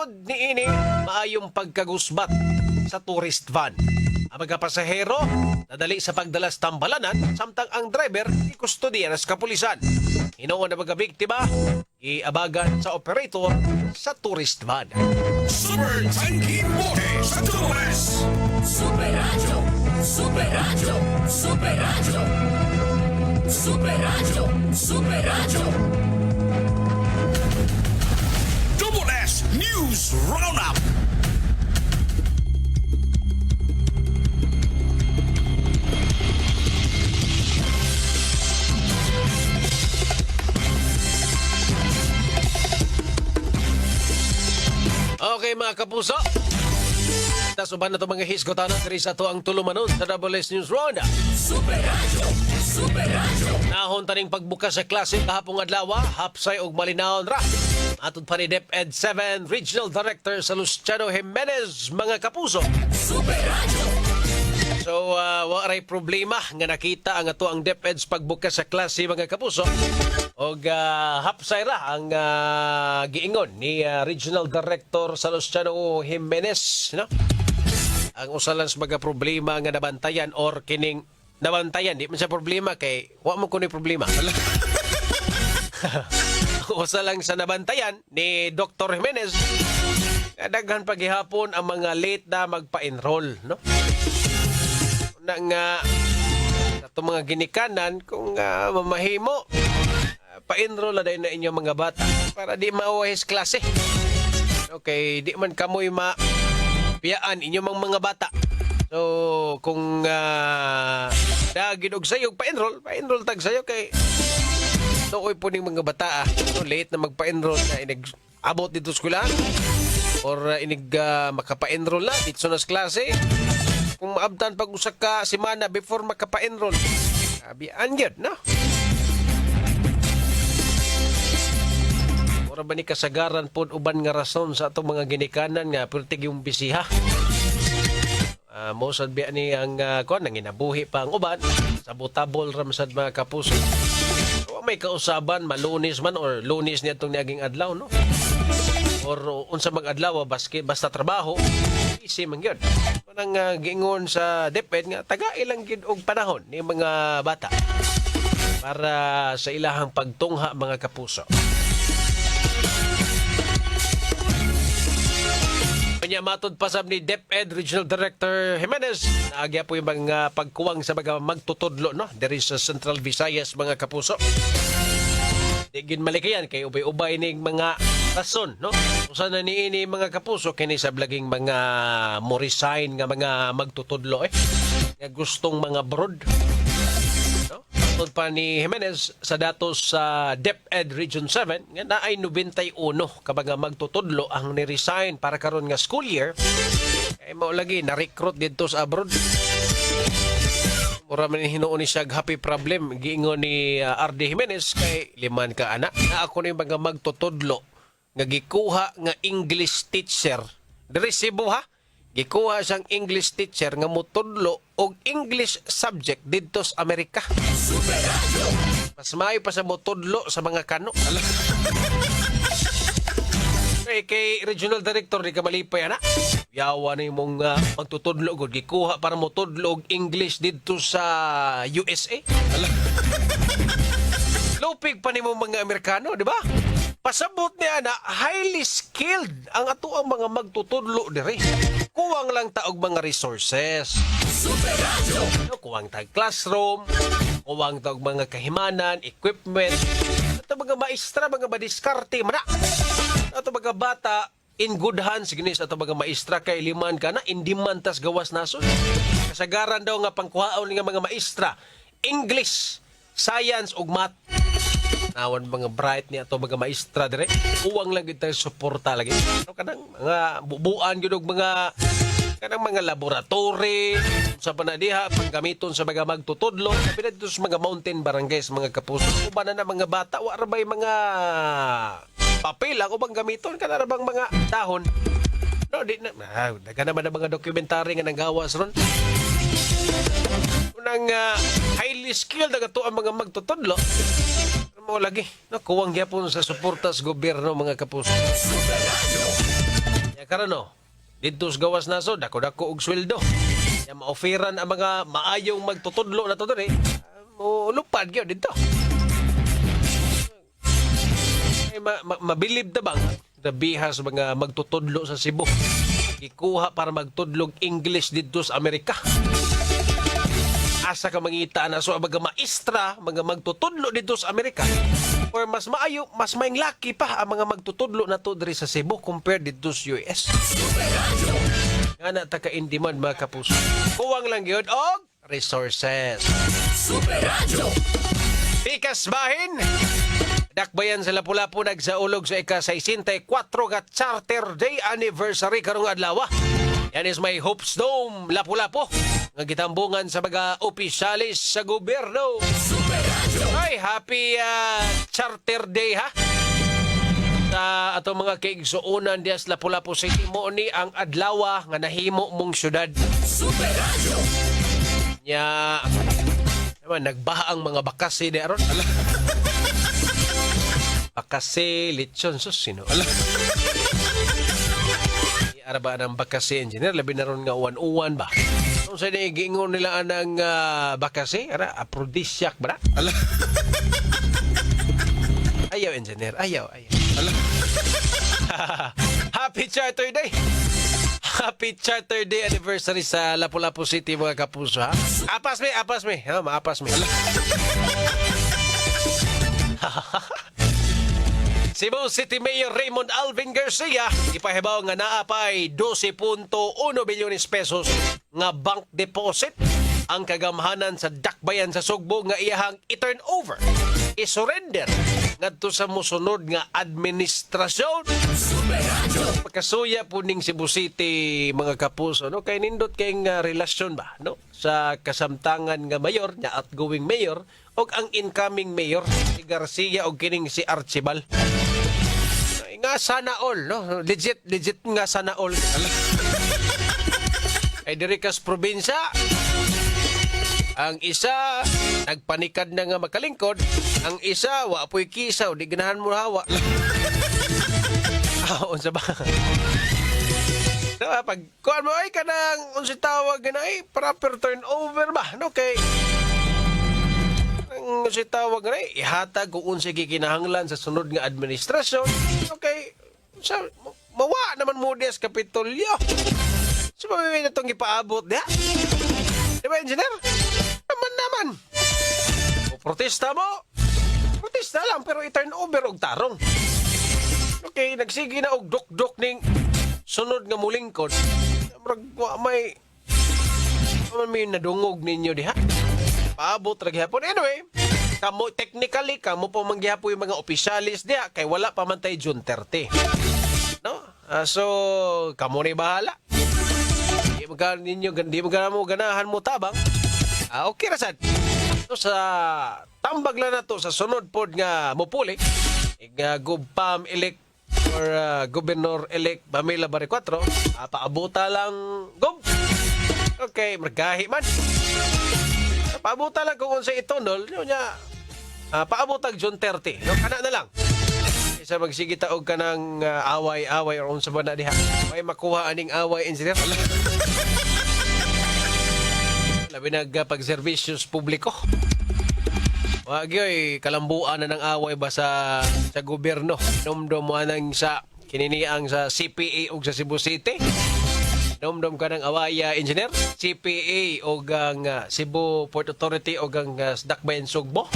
Tungod ni ini maayong pagkagusbat sa tourist van. Ang mga pasahero nadali sa pagdalas tambalanan samtang ang driver ikustodiya sa kapulisan. Hinuon ang mga biktima iabagan sa operator sa tourist van. Super Tanky Bote sa Tulas! Super Radio! Super Radio! Super Radio! Super Radio! Super Radio! Double S News Roundup! Okay mga kapuso, tasuban na ito mga hisgotan at sa ito ang tulumanon sa Double S News Roundup. Super Radio! Super Radio! Nahon taning pagbukas sa klase kahapong adlaw, hapsay og malinawon ra. Atod pa ni DepEd 7 Regional Director sa Luciano Jimenez mga kapuso. Super Radio! So, waray problema nga nakita ang ato ang DepEd's pagbukas sa klase mga kapuso. Og hapsay ra ang giingon ni Regional Director sa Luciano Jimenez, no? Ang usalan sa mga problema nga nabantayan or kining nabantayan, di man siya problema kay wa mo kuno problema. Usa lang sa nabantayan ni Dr. Jimenez, daghan paghihapon ang mga late na magpa-enroll, no? Nang ato mga ginikanan kung mamahimo pa-enroll na dahil na inyong mga bata para di mauwahis klase. Okay, di man kamoy piyaan inyong mga bata. So, kung dagin og sayo, pa-enroll tag sayo kay nooy po ning mga bata so, late na magpa-enroll na inag-abot dito sa eskwela or makapa-enroll na dito sa klase. Kung maabdan pag usa ka semana before makapa-enroll. Sabian yun, no? Ora ba ni kasagaran po uban nga rason sa atong mga ginikanan nga pertig yung bisiha? Mo sad biya ni ang nanginabuhi pa ang uban. Sabotabol ram sad mga kapuso. So, may kausaban, malunis man or lunis niya itong niaging adlaw, no? Or unsa mag-adlaw, basta trabaho, easy man yun. Nang giingon sa DepEd nga taga-ilang gid og panahon ni mga bata para sa ilahang pagtungha mga kapuso. Kanya matod pasab ni DepEd Regional Director Jimenez, naagya po yung mga pagkuwang sa mga magtutudlo, no? Diri sa Central Visayas mga kapuso. Di gid malikayan kay ubay-ubay ning mga rason, no? Usa na niini mga kapuso kini sa blaging mga mo resign nga mga magtutudlo nga gustong mga broad, no? Tod pa ni Jimenez sa datos sa DepEd Region 7 nga naay 91 ka mga magtutudlo ang ni-resign para karon nga school year. Kay mao lagi na-recruit dito sa abroad. Mura man hinuon ni siya happy problem giingon ni RD Jimenez kay liman ka anak na ako ni mga magtutudlo nga gikuha nga English teacher diri Cebu ha, gikuha siyang English teacher nga mutudlo og English subject didto sa Amerika. Mas maayo pa sa mutudlo sa mga kano. Kay Regional Director di ka malipay na. Yawa na yung magtutudlo og gikuha para mutudlo og English didto sa USA. Lupig pa nimo mga Amerikano, di ba? Pasabot niya na highly skilled ang ato ang mga magtutudlo diri. Kuwang lang taog mga resources. Kuwang tag classroom, kuwang taog mga kahimanan, equipment. Ato mga maestra, mga madiskarte man na. Ato mga bata in good hands ginis ato mga maestra kay liman ka na hindi man tas gawas nason. Kasagaran daw nga pangkuhaon nga mga maestra English, science ug math. Nawan mga bright ni ato mga maestra dire. Uwang lang gid tayo suporta lagi. So, kanang mga bubuan gyud og mga kanang mga laboratory sa panadiha panggamiton sa mga magtutudlo kapila dito sa mga mountain barangays mga kapuso. Uban na mga bata wa ra bay mga papel ako bang gamiton kana bang mga dahon. No, di na daga naman ang mga dokumentary nga nanggawas ron. Unang highly skilled na to ang mga magtutudlo. Mo lagi, no, kuwang gyapon sa suporta sa gobyerno mga kapuso. Karano, dito sa gawas na so, dako-dako og sweldo. Ya maoferan ang mga maayong magtutudlo na to diri. Mo lupad gyud dito. Mabilib na bang bihas mga magtutudlo sa Cebu ikuha para magtudlog English dito sa Amerika. Asa ka mangita na so ang mga maestra mga magtutudlo dito sa Amerika or mas maayo mas maing laki pa ang mga magtutudlo na to diri sa Cebu compared dito sa US. Nga na ta ka in demand mga kapuso. Kuwang lang yun og resources. Super Radio. Pikas bahin. Dakbayan sa Lapu-Lapu nagsaulog sa ika-64 ka Charter Day anniversary karong adlaw. Yan is may Hopes Dome Lapu-Lapu nga gitambungan sa mga opisyalis sa gobyerno. Super Radio. Ay, happy Charter Day ha. Sa atong mga kaigsuonan diya sa Lapu-Lapu City mo ni ang adlaw nga nahimo mong syudad. Super Radio. Nya naman nagbaha ang mga bakasi di aron. Bakasi lechon sus sino? Araba ng bakasi engineer labi na ron nga uwan-uwan ba? Kung sa giingon nila ang bakasi, ara aphrodisiac ba? Ayaw engineer, ayaw. Happy Charter Day. Happy Charter Day anniversary sa Lapu-Lapu City mga kapuso ha. Apas me. Ha, maapas me. Cebu City Mayor Raymond Alvin Garcia ipahibaw nga naapay 12.1 bilyones pesos nga bank deposit ang kagamhanan sa dakbayan sa Sugbo nga iyahang i-turn over, i-surrender ngadto sa mosunod nga administrasyon. Pagkasuya po ning Cebu City mga kapuso no kay nindot kay nga relasyon ba no sa kasamtangan nga mayor nya outgoing mayor og ang incoming mayor si Garcia og kining si Archibald. Nga sana all no legit nga sana all. Ay diri kas probinsya ang isa nagpanikad na nga makalingkod, ang isa wa po'y kisaw di ganahan mo hawa. Unsa ba? Diba, pag kuan mo ay kanang unsa tawag na ay proper turnover ba no kay ang unsa tawag na ay ihatag kung unsa gikinahanglan sa sunod nga administrasyon. Okay, sa mawa naman mo dias Kapitolyo. So may na tong ipaabot diha. Diba engineer? Naman. O protesta mo. Protesta lang pero i-turn over og tarong. Okay, nagsige na og dok-dok ning sunod nga mulingkod. May nadungog ninyo diha. Paabot ra gihapon. Anyway, kamo technically kamo pa manggihapo yung mga opisyalis diha kay wala pa man tay June 30. No? So kamo ni bahala. Di mo ganahan mo tabang. Okay ra sad. So sa tambag lang na to sa sunod pod nga mupuli Gubpam elect or Governor elect Pamela Barre 4 paabuta lang Gob. Okay, margahi man. Paabuta lang kung unsa itonol nya paabutag June 30. No kana na lang. Isa magsigita og kanang away-away or unsa ba na diha. May makuha aning away engineer. Labi nagpagserbisyos publiko. Wagyoy kalambuan na ng away ba sa gobyerno. Nomdom mo anang sa kininiang sa CPA ug sa Cebu City. Nomdom ka ng awaya engineer. CPA ug ang Cebu Port Authority ug ang Dakbayan Sugbo.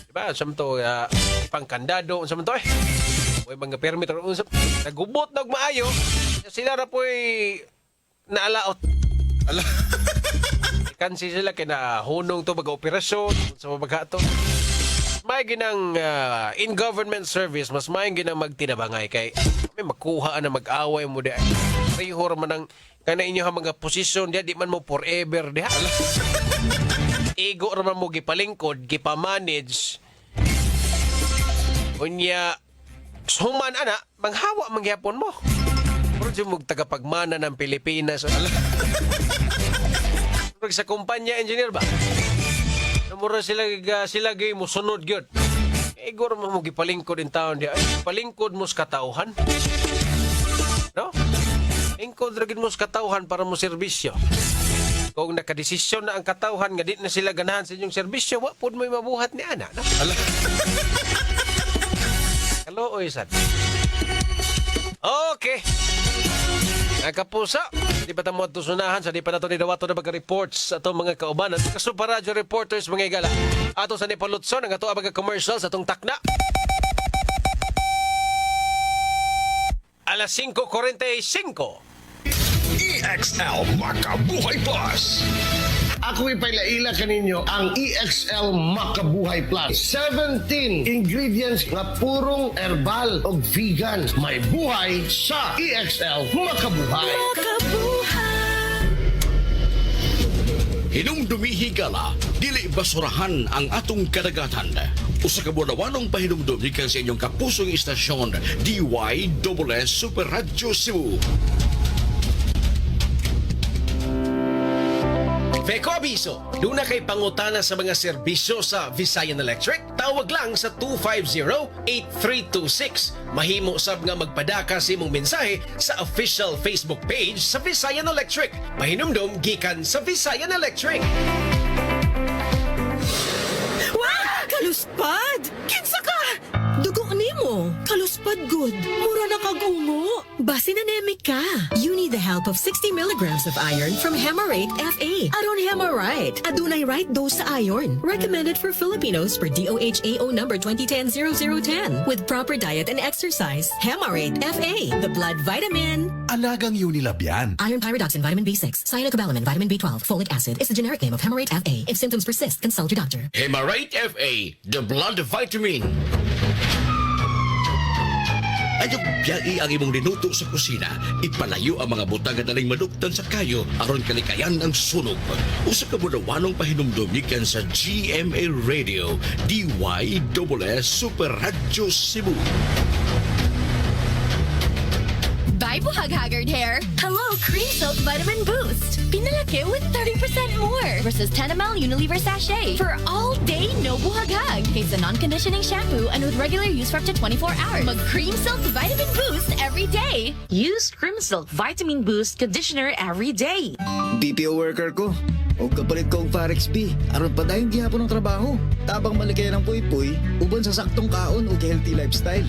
Diba? Samto pangkandado unsa man to eh. May mga permit unsa nagubot na og maayo. Sila ra po'y naalaot. Kansi sila kinahunong to mag-operasyon sa mabagato. May ginang in government service, mas may ginang magtinabangay kay may makuha na mag-away mo di. Rihor man ang kana inyo mga posisyon di man mo forever di. Ego raman mo gipalingkod, gipamanage. Unya suman ana, manghawa mangyapon mo. Pero mo tagapagmana ng Pilipinas. Sa kumpanya engineer ba? Namura sila gay mo sunod gyud. Igor mo gipalingkod in taon di ay palingkod mo sa katauhan. No? Ingkod ra gid mo sa katawhan para mo serbisyo. Kung nakadesisyon na ang katawhan nga di na sila ganahan sa inyong serbisyo, wa pud mo'y mabuhat ni ana. No? Ala. Kaluoy sad. Okay. Mga kapuso, di pa tamo tusunahan sa di pa nato ni dawato na mga-reports sa atong mga kaubanan. Mga Super Radio reporters mga igala. Ato sa Nipolutson ang ato ang mga commercial sa atong takna. Alas 5:45. EXL Makabuhay Plus. Ako'y pailaila kaninyo ang EXL Makabuhay Plus. 17 ingredients nga purong herbal o vegan. May buhay sa EXL Makabuhay. Hinumdumi higala, dili basurahan ang atong kadagatan. Usa ka buwan-wanong pahinumdum gikan sa inyong kapusong istasyon, DYSS Super Radio Cebu. Feko abiso, doon na kay pangutana sa mga serbisyo sa Visayan Electric. Tawag lang sa 250-8326. Mahimo sab nga magpadaka sa imong mensahe sa official Facebook page sa Visayan Electric. Pahinumdum gikan sa Visayan Electric. Wah! Kaluspad! Kinsa ka? Dugo nimo. Kaluspad good. Mura na kagungo. Basi nanemic ka. You need the help of 60 milligrams of iron from Hemarate FA. Aron Hemarite. Adunay right dose sa iron. Recommended for Filipinos per DOHAO number 2010-0010. With proper diet and exercise. Hemarate FA. The blood vitamin. Alagang Unilab yan. Iron pyridoxine, vitamin B6, cyanocobalamin, vitamin B12, folic acid is the generic name of Hemarate FA. If symptoms persist, consult your doctor. Hemarate FA, the blood vitamin. Ayog biyai ang imong linuto sa kusina. Ipalayo ang mga butang nga daling maduktan sa kayo aron kalikayan ang sunog. Usa ka budawanong pahinumdum gikan sa GMA Radio, DYSS Super Radio Cebu. Bye, Buhag-Haggard Hair! Hello, Cream Silk Vitamin Boost! Pinalaki with 30% more versus 10 ml Unilever Sachet for all day no buhag-hag. Kaysa non-conditioning shampoo and with regular use for up to 24 hours. Mag Cream Silk Vitamin Boost every day! Use Cream Silk Vitamin Boost Conditioner every day. BPO worker ko. O kapalit ko og Farex B. Aron pa dahil gihapon ng trabaho. Tabang malikay ng puy-puy, uban sa saktong kaon o healthy lifestyle.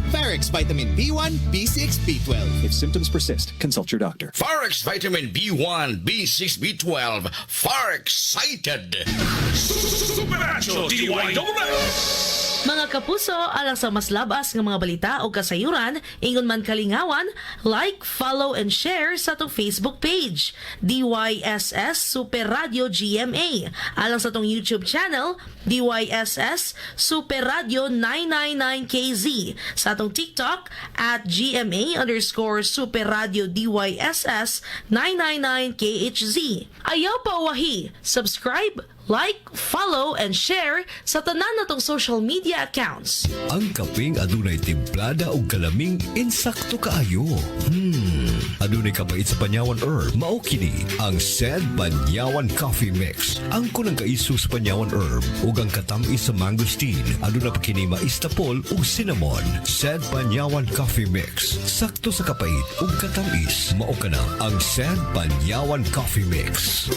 Farex Vitamin B1, B6, B12. If symptoms persist, consult your doctor. Farex Vitamin B1, B6, B12. Farex-cited. Supernatural DYSS. Mga kapuso, alang sa mas labas ng mga balita o kasayuran, ingon man kalingawan, like, follow, and share sa itong Facebook page, DYSS Super Radio GMA. Alang sa itong YouTube channel, DYSS Super Radio 999KZ. Sa itong TikTok, at GMA_Super Radio DYSS 999KHZ. Ayaw pa wahi, subscribe, like, follow, and share sa tanan natong social media accounts. Ang kaping adunay timplada o galaming insakto kaayo. Adunay kabait sa panyawan herb. Mao kini ang Said Panyawan Coffee Mix. Ang kunang kaiso sa panyawan herb ug ang katamis sa mangosteen. Aduna pa kini maistapol ug cinnamon. Said Panyawan Coffee Mix. Sakto sa kapait ug katamis. Mao kana ang Said Panyawan Coffee Mix.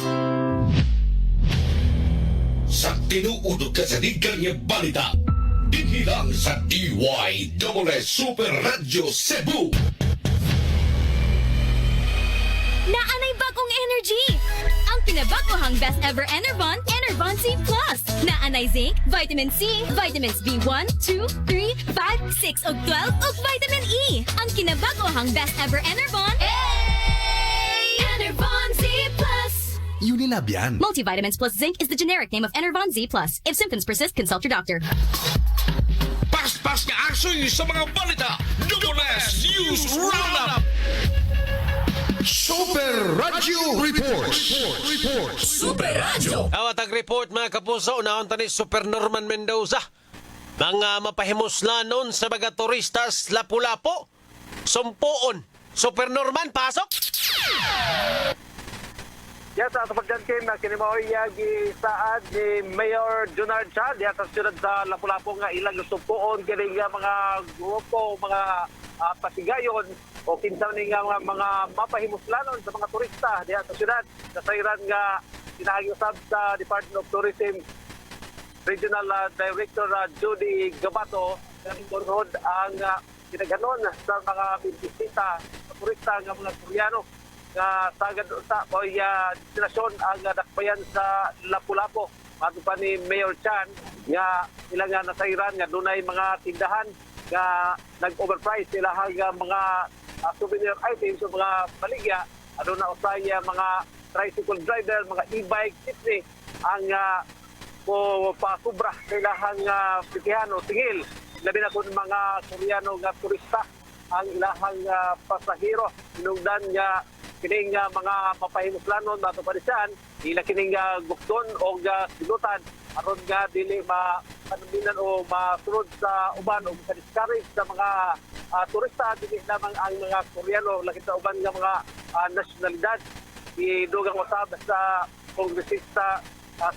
Sa tinuudot ka sa ligang niya balita, dinhilang sa DYSS Super Radio Cebu. Naanay bagong energy! Ang pinabagohang best ever Enervon, Enervon C+. Naanay zinc, vitamin C, vitamins B1, 2, 3, 5, 6, ug 12, ug vitamin E. Ang kinabagohang best ever Enervon, Enervon C+. Unilab yan. Multivitamins plus zinc is the generic name of Enervon Z+. If symptoms persist, consult your doctor. Pas-pas nga action sa mga balita. Double S News Roundup. Super Radio Report. Super Radio. Awat ang report mga kapuso, naon tani Super Norman Mendoza. Mga mapahimuslanon sa mga turistas Lapu-Lapu. Sumpuon. Super Norman, pasok! Yes, sa pagdantin na kinimaoy gisaad ni Mayor Junard Chad sa siyudad sa Lapu-Lapu nga ilang supuon kini nga mga grupo, mga pasigayon o kinsa ni nga mga mapahimuslanon sa mga turista diha sa syudad. Nasayran nga sinaagi usab sa Department of Tourism Regional Director Judy Gabato nga inborhod ang kinaganon sa mga bisita sa turista nga mga Koreano nga sagad sa destinasyon ang dakbayan sa Lapu-Lapu. Mato pa ni Mayor Chan nga ilang nga nasayran nga dunay mga tindahan nga nag-overprice sila hanggang mga souvenir items o mga baligya. Ano na usay mga tricycle driver, mga e-bike, jeepney ang pasubra sa ilahang pitihan o tingil. Labi na kung mga Koreano nga turista ang ilahang pasahero. Sinugdan nga kining mga mapahimuslanon nato pa diyan, ila kining gukton o sinutan aron nga dili mapanuminan o masunod sa uban o discourage sa mga turista dili lamang ang mga Koreano laki sa uban nga mga nasyonalidad. Idugang usab sa kongresista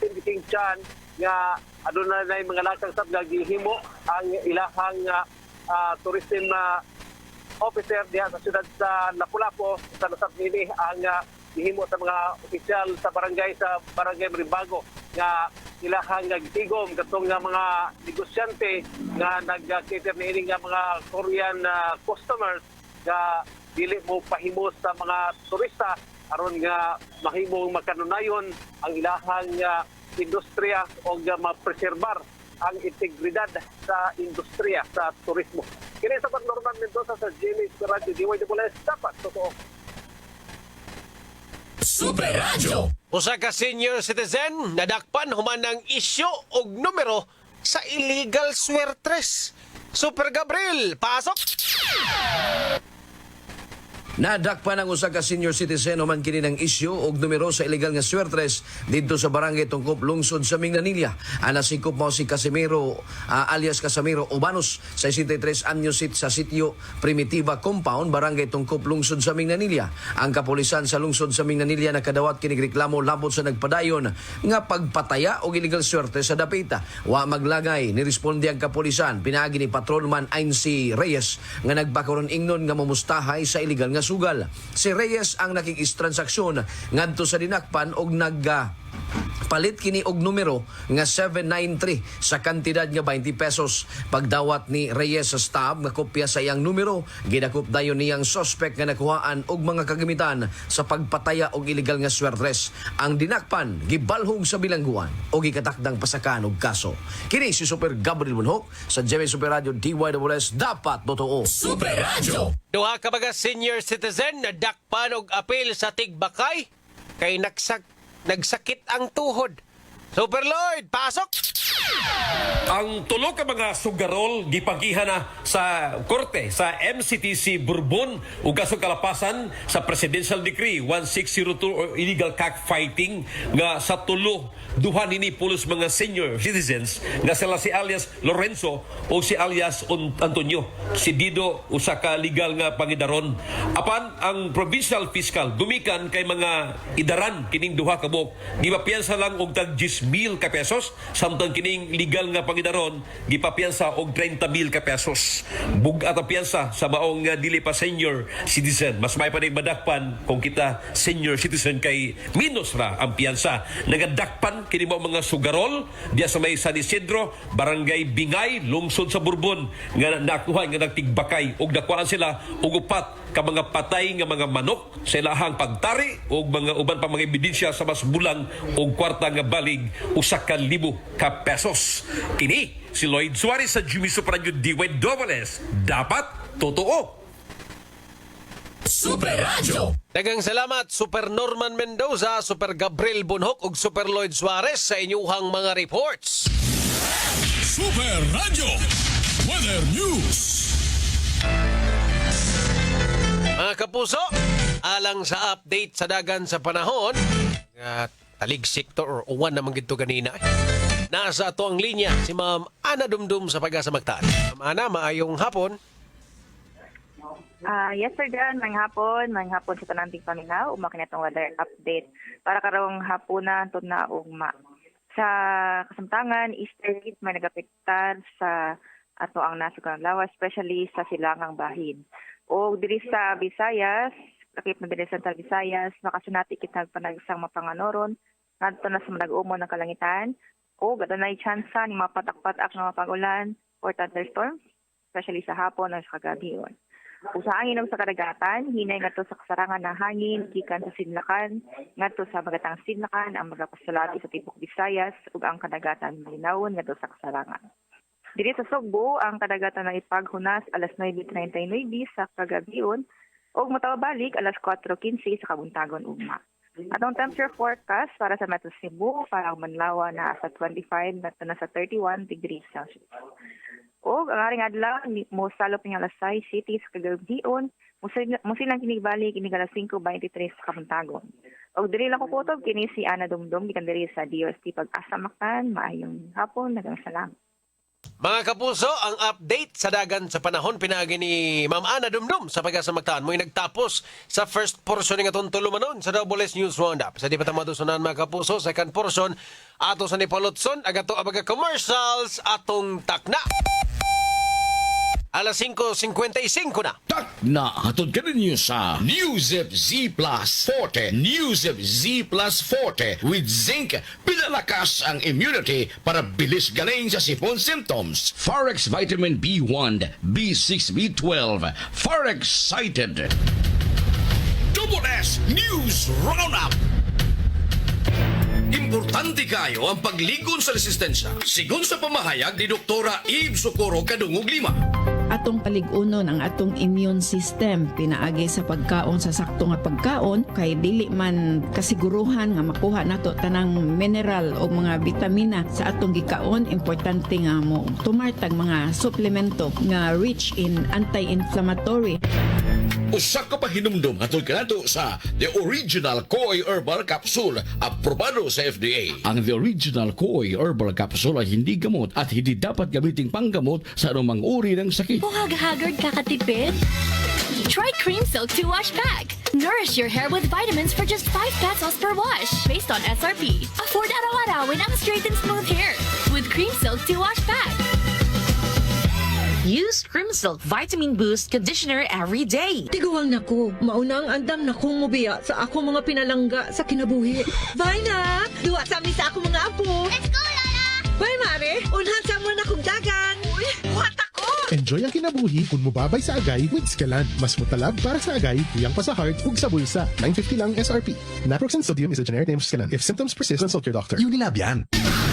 Cindy King Chan nga aduna na mga lakang sab nga gihimo ang ilahang tourism officer diha sa siyudad sa Lapu-Lapu sa lusab nini ang gihimo sa mga opisyal sa barangay Maribago nga ilahang gitigom katong nga mga negosyante nga nag-cater niini nga mga Korean customers nga dili mo pahimo sa mga turista aron nga mahimong makanunayon ang ilahang industriya o mapreserbar ang integridad sa industriya sa turismo. Kini sa Norman Mendoza sa GMA Super Radio DYWS dapat totoo. Super Radio. Usa ka senior citizen nadakpan human ng isyu og numero sa illegal swertres. Super Gabriel, pasok! Nadakpan ang usa ka senior citizen human kini ng isyu og numero sa illegal nga swertres didto sa barangay Tungkop lungsod sa Mindanilla. Ana sikop mao si Casimiro alias Casimiro Ubanos, 63 anyos sa sitio Primitiva Compound, barangay Tungkop lungsod sa Mindanilla. Ang kapulisan sa lungsod sa Mindanilla nakadawat kining reklamo labot sa nagpadayon nga pagpataya og illegal swertres sa dapita. Wa maglagay ni responde ang kapulisan pinaagi ni Patrolman Ainsi Reyes nga nagbakaron ingnon nga mamustahay sa illegal nga sugal. Si Reyes ang nakikistransaksyon ngadto sa dinakpan og palit kini og numero nga 793 sa kantidad nga 20 pesos. Pagdawat ni Reyes sa staff nga kopya sa iyang numero, gidakop dayon niyang suspect nga nakuhaan og mga kagamitan sa pagpataya og illegal nga swertres. Ang dinakpan gibalhog sa bilangguan o gikatakdang pasakan og kaso. Kini si Super Gabriel Bunhok sa GMA Super Radio DYWS dapat totoo. Super Radio. Duha ka mga senior citizen na dakpan og apil sa Tigbakay kay nagsakit ang tuhod. Super Lloyd, pasok! Ang tulo ka mga sugarol gipagihan na sa korte sa MCTC Bourbon ug kasong kalapasan sa Presidential Decree 1602 or illegal cockfighting nga sa tulo duha nini pulos mga senior citizens nga sila si alias Lorenzo o si alias Antonio. Si Dido usa ka legal nga pangidaron. Apan ang provincial fiscal gumikan kay mga idaran kining duha ka buok gipapiyansa lang og tag 10,000 ka pesos samtang kining legal nga pangidaron gipapiyansa og 30,000 ka pesos. Bugat ang piyansa sa maong dili pa senior citizen. Mas may pa ning madakpan kung kita senior citizen kay minus ra ang piyansa. Nagadakpan kini mo mga sugarol diya sa may San Isidro, barangay Bingay, lungsod sa Bourbon nga nakuha nga nagtigbakay og dakwaan sila og upat ka mga patay nga mga manok sa ilahang pagtari og mga uban pa mga ebidensya sa mas bulang og kwarta nga balig 1,000 ka pesos. Kini si Lloyd Suarez sa Jimmy Super Radio DYWS dapat totoo. Super Radio. Daghang salamat Super Norman Mendoza, Super Gabriel Bunhok ug Super Lloyd Suarez sa inyuhang mga reports. Super Radio. Weather News. Mga kapuso, alang sa update sa dagan sa panahon, taligsik to or uwan naman gito ganina. Nasa ato ang linya si Ma'am Ana Dumdum sa Pag-asa Magtaan. Ma'am Ana, maayong hapon. Yes sir, Dan. May hapon sa tanang paminaw. Umakin itong weather update. Para karong hapuna, ito na ugma. Sa kasamtangan, easterly, may nagapektar sa ato ang nasugang lawas, especially sa silangang bahin. O diri sa Visayas, lakip na diri sa Central Visayas, makasunati kitag panagsang mapanganoron, ngadto na sa manag-umon ng kalangitan, o gadanay tsansa ni mapatak-patak nga mapag-ulan or thunderstorm, especially sa hapon o sa kagabion. Usa ang inog sa kadagatan, hinay ngadto sa kasarangan na hangin gikan sa Sidlakan, ngadto sa magatang Sidlakan ang magapasulati sa tibok Visayas ug ang kadagatan malinawon ngadto sa kasarangan. Diri sa Sugbo, ang kadagatan na ipaghunas alas 9:39 sa kagabion ug matawabalik alas 4:15 sa kabuntagon ugma. Atong temperature forecast para sa Metro Cebu, para Manlawa na sa 25 ngadto na sa 31 degrees Celsius. O ang aring adlaw mo salop ng alas 6 City sa kagabion, musilang kinigbalik kini alas 5:23 sa kabuntagon. Og diri lang ko kutob kini si Ana Dumdum gikan diri sa DOST Pag-asa Mactan. Maayong hapon, nagang salamat. Mga kapuso, ang update sa dagan sa panahon pinaagi ni Ma'am Ana Dumdum sa Pag-asa Mactan. Mo'y nagtapos sa first portion ng atong tulumanon sa Double S News Roundup. Sa di pa tamadusunan mga kapuso, second portion ato sa Nipolotson, agato abaga commercials atong takna. Alas 5:55 na. Na hatod ka ninyo sa Newzip Z Plus Forte. Newzip Z Plus Forte with zinc. Pinalakas ang immunity para bilis galing sa sipon symptoms. Forex Vitamin B1, B6, B12. Forex Cited. Double S News Roundup. Importante kayo ang pagligon sa resistensya. Sigon sa pamahayag ni Doktora Eve Socorro Kadungog Lima. Atong paligunon ang atong immune system pinaagi sa pagkaon sa sakto nga pagkaon kay dili man kasiguruhan nga makuha nato tanang mineral o mga vitamina sa atong gikaon. Importante nga mo tumartag mga suplemento nga rich in anti-inflammatory. Usa ka pa hinumdum hatod kanato sa The Original Koi Herbal Capsule, aprobado sa FDA. Ang The Original Koi Herbal Capsule ay hindi gamot at hindi dapat gamiting panggamot sa anumang uri ng sakit. Buhag-haggard kakatipid? Try Cream Silk 2 Wash Pack. Nourish your hair with vitamins for just 5 pesos per wash. Based on SRP. Afford araw-arawin ang straight and smooth hair with Cream Silk 2 Wash Pack. Use Cream Silk Vitamin Boost Conditioner every day. Tiguang nako, mauna ang andam na kong mubiya sa ako mga pinalangga sa kinabuhi. Bye na! Duwa sa amin sa ako mga apo. Let's go, Lola! Bye, Mare! Unhan sa mo na kong dagan. Uy, buhat ako! Enjoy ang kinabuhi kung mubabay sa agay with Scalan. Mas mutalab para sa agay, tuyang pa sa heart, ug sa bulsa. 950 lang SRP. Naproxen sodium is a generic name of Scalan. If symptoms persist, consult your doctor. Unilab yan.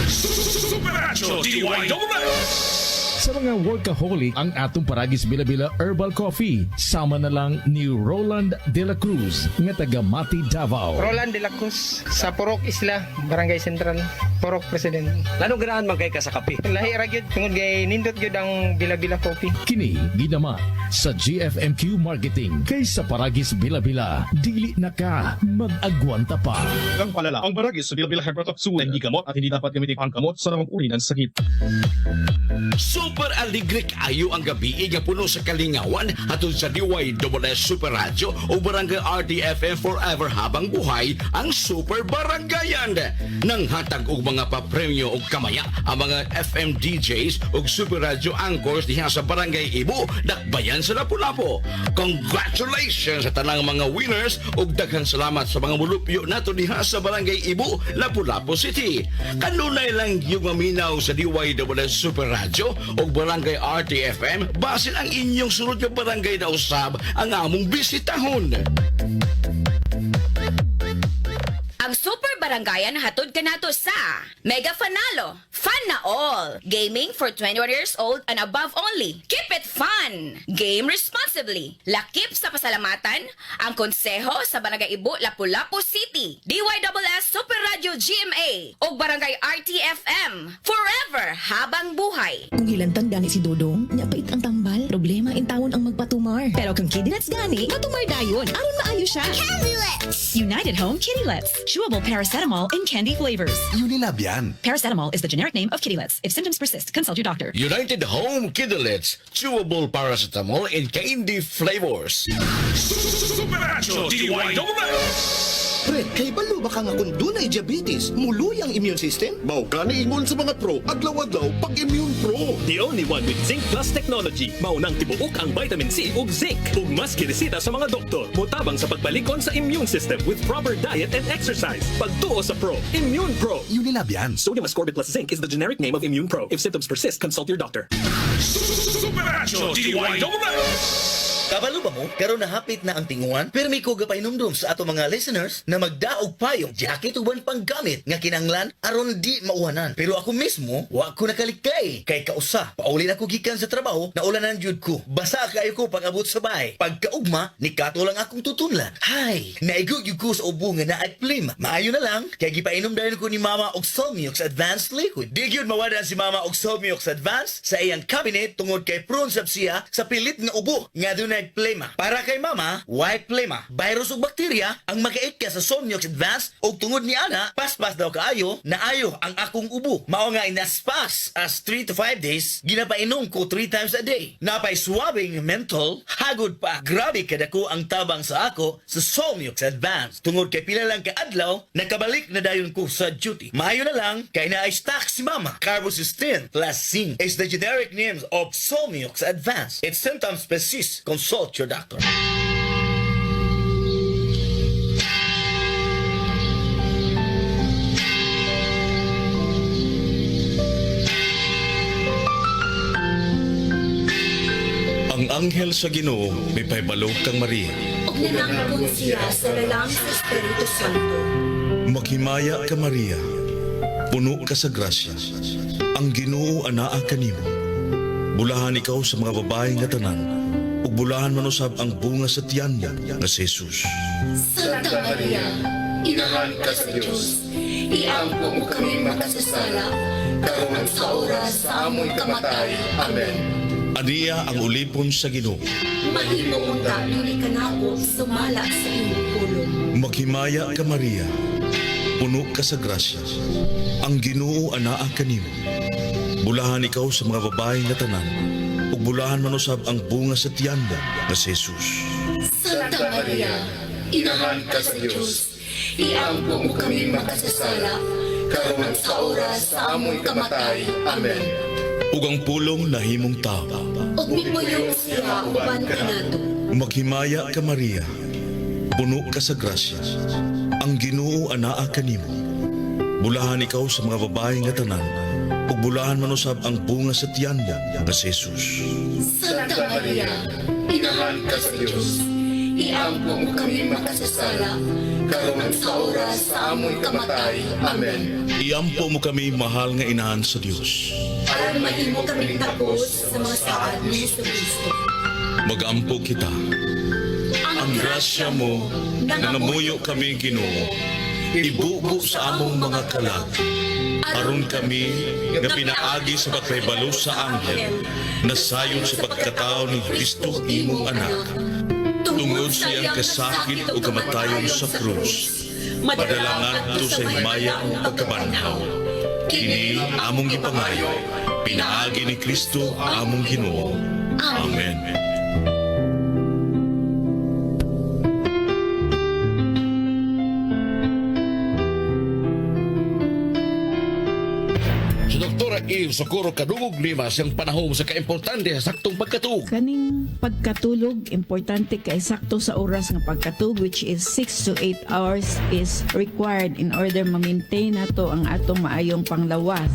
Superacho DYWS. Sa mga workaholic, ang atong Paragis Bila-Bila Herbal Coffee. Sama na lang ni Roland De La Cruz, nga taga Mati, Davao. Roland De La Cruz, sa Purok Isla, Barangay Central, Purok President. Lano ganahan man kay ka sa kape? Lahi ra gyud tungod kay nindot gyud ang Bila-Bila Coffee. Kini ginama sa GFMQ Marketing. Kay sa Paragis Bila-Bila, dili na ka mag-agwanta pa. Ang palala, ang Paragis Bila-Bila Herbal Capsule hindi gamot at hindi dapat gamitin panggamot sa namang uri ng sakit. Super aligre kayo ang gabi nga puno sa kalingawan hatod sa DYWS Super Radio o Barangay RTFM Forever habang buhay ang Super Barangayan. Nang hatag og mga papremyo og kamaya ang mga FM DJs og Super Radio anchors diha sa Barangay Ibo, dakbayan sa Lapu-Lapu. Congratulations sa tanang mga winners og daghang salamat sa mga mulupyo nato diha sa Barangay Ibo, Lapu-Lapu City. Kanunay lang yung maminaw sa DYWS Super Radio o Barangay RTFM, basin ang inyong sunod na barangay na usab ang among bisitahon. Ang Super Barangayan hatod kanato sa Mega Fanalo, Fun na All, Gaming for 21 years old and above only. Keep it fun! Game responsibly. Lakip sa pasalamatan, ang konseho sa Barangay Ibo, Lapu-Lapu City. DYWS Super Radio GMA o Barangay RTFM. Forever habang buhay. Kung hilantang gani si Dodong, nyapait ang tambal, problema in taon ang magpatumar. Pero kung Kidilets gani, matumar dayon, aron maayo siya. Kidilets! United Home Kidilets. Chewable paracetamol in candy flavors. Unilab yan. Paracetamol is the generic name of Kidilets. If symptoms persist, consult your doctor. United Home Kidilets, chewable paracetamol in candy flavors. Superacho DYWS. Pre, kay balo ba ka nga kung dunay diabetes, muloy ang immune system? Mao gani ingon sa mga pro, adlaw-adlaw pag Immune Pro. The only one with Zinc Plus technology. Maunang tibuok ang vitamin C ug zinc. Ug mas giresita sa mga doktor. Mutabang sa pagbalikon sa immune system with proper diet and exercise. Pagtuo sa Pro. Immune Pro. Unilab yan. Sodium ascorbate plus zinc is the generic name of Immune Pro. If symptoms persist, consult your doctor. Supernatural DYWS. Kabalo ba mo? Karon nahapit na ang tinguan, pero may kuga pa inumdum sa ato mga listeners na magdaog pa yung jacket uban pang gamit nga kinanglan aron di mauwanan. Pero ako mismo, wa ko nakalikay. Kay kausa, pauli na ko gikan sa trabaho, naulanan jud ko. Basa kayo ko pag abot sa bahay. Pagkaugma, ni kato lang akong tutunlan. Hay, naigog yun ko sa ubo nga na at plima. Maayo na lang, kay gipainom dahil ko ni Mama og Solmiox Advanced Liquid. Di yun mawadan si Mama og Solmiox Advanced sa iyang cabinet tungod kay prone sab siya sa pilit nga ubo nga dunay plema. Para kay Mama, white plema, virus ug bakterya ang makait ka sa Solmiox Advanced ug tungod ni ana, paspas daw kaayo, naayo ang akong ubo. Mao nga inaspas as 3 to 5 days, ginapainom ko 3 times a day. Napay swabbing menthol, hagod pa. Grabe kadako ang tabang sa ako sa Solmiox Advanced. Tungod kay pila lang ka adlaw, nakabalik na dayon ko sa duty. Maayo na lang kay naay stock si Mama. Carbocysteine plus zinc is the generic names of Solmiox Advanced. If symptoms persist, consult your doctor. Ang anghel sa Ginoo may pahibalo kang Maria. Og nanangkon siya sa lalang sa Espiritu Santo. Maghimaya ka Maria, puno ka sa grasya. Ang Ginoo anaa kanimo. Bulahan ikaw sa mga babae nga tanan, ug bulahan man usab ang bunga sa tiyan mo nga si Jesus. Santa Maria, inahan ka sa Diyos. Iampo mo kami makasasala, karon sa oras sa amoy kamatay. Amen. Aniya ang ulipon sa Ginoo. Mahimo mong dapili ka na ako sumala sa iyong pulong. Maghimaya ka Maria, puno ka sa grasya. Ang Ginoo anaa kanimo. Bulahan ikaw sa mga babae nga tanan, ug bulahan man usab ang bunga sa tiyan mo nga si Jesus. Santa Maria, inahan ka sa Diyos. Iampo mo kami makasasala, karon sa oras sa amoy kamatay. Amen. Ug ang pulong nahimong tao. Og mipuyong siya uban kanato. Maghimaya ka Maria, puno ka sa grasya. Ang Ginoo anaa kanimo. Bulahan ikaw sa mga babae nga tanan, ug bulahan man usab ang bunga sa tiyan mo nga si Jesus. Santa Maria, inahan ka sa Diyos. Iampo mo kami makasasala, karon sa oras sa amoy kamatay. Amen. Iampo mo kami, mahal nga inahan sa Dios. Aron mahimo kami tapos sa mga saad ni Jesucristo. Mag-ampo kita. Ang grasya mo, nangamuyo kami Ginoo. Ibubo sa among mga kalag. Aron kami nga pinaagi sa pagpaybalo sa anghel, nasayon sa pagkatao ni Kristo imong anak. Tungod sa iyang kasakit o kamatayon sa krus, madalangan to sa himaya ang pagkabanhaw. Kini among gipangayo, pinaagi ni Kristo among Ginoo. Amen. Si Dr. Eve Socorro kadungog lima siyang panahon sa kaimportante sa saktong pagkatuog. Kaning pagkatulog, importante kay sakto sa oras nga pagkatulog, which is 6 to 8 hours is required in order ma-maintain nato ang atong maayong panglawas.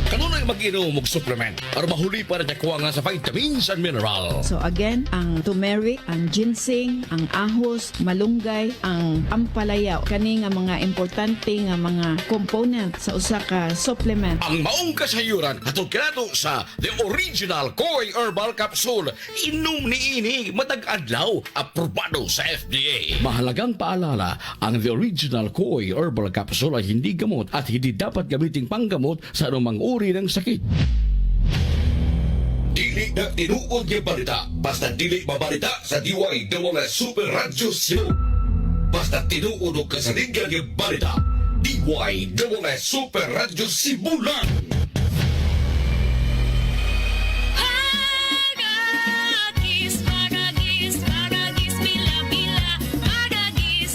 Kanunay mag-inom og supplement para mahuli para nakuha nga sa vitamins and mineral. So again, ang turmeric, ang ginseng, ang ahos, malunggay, ang ampalaya, kani nga mga importante nga mga component sa usa ka supplement. Ang maong kasayuran atong kinato sa The Original Koi Herbal Capsule. Inom ni ini matag adlaw, aprobado sa FDA. Mahalagang paalala, ang The Original Koi Herbal Capsule ay hindi gamot at hindi dapat gamiting panggamot sa anumang uri ng sakit. Dili na tinuod yung balita, basta dili mabalita sa DYWS Super Radio Show. Basta tinuod o kasaligyan yung balita, DYWS Super Radio Sibulan. Magagis, bila-bila. Magagis,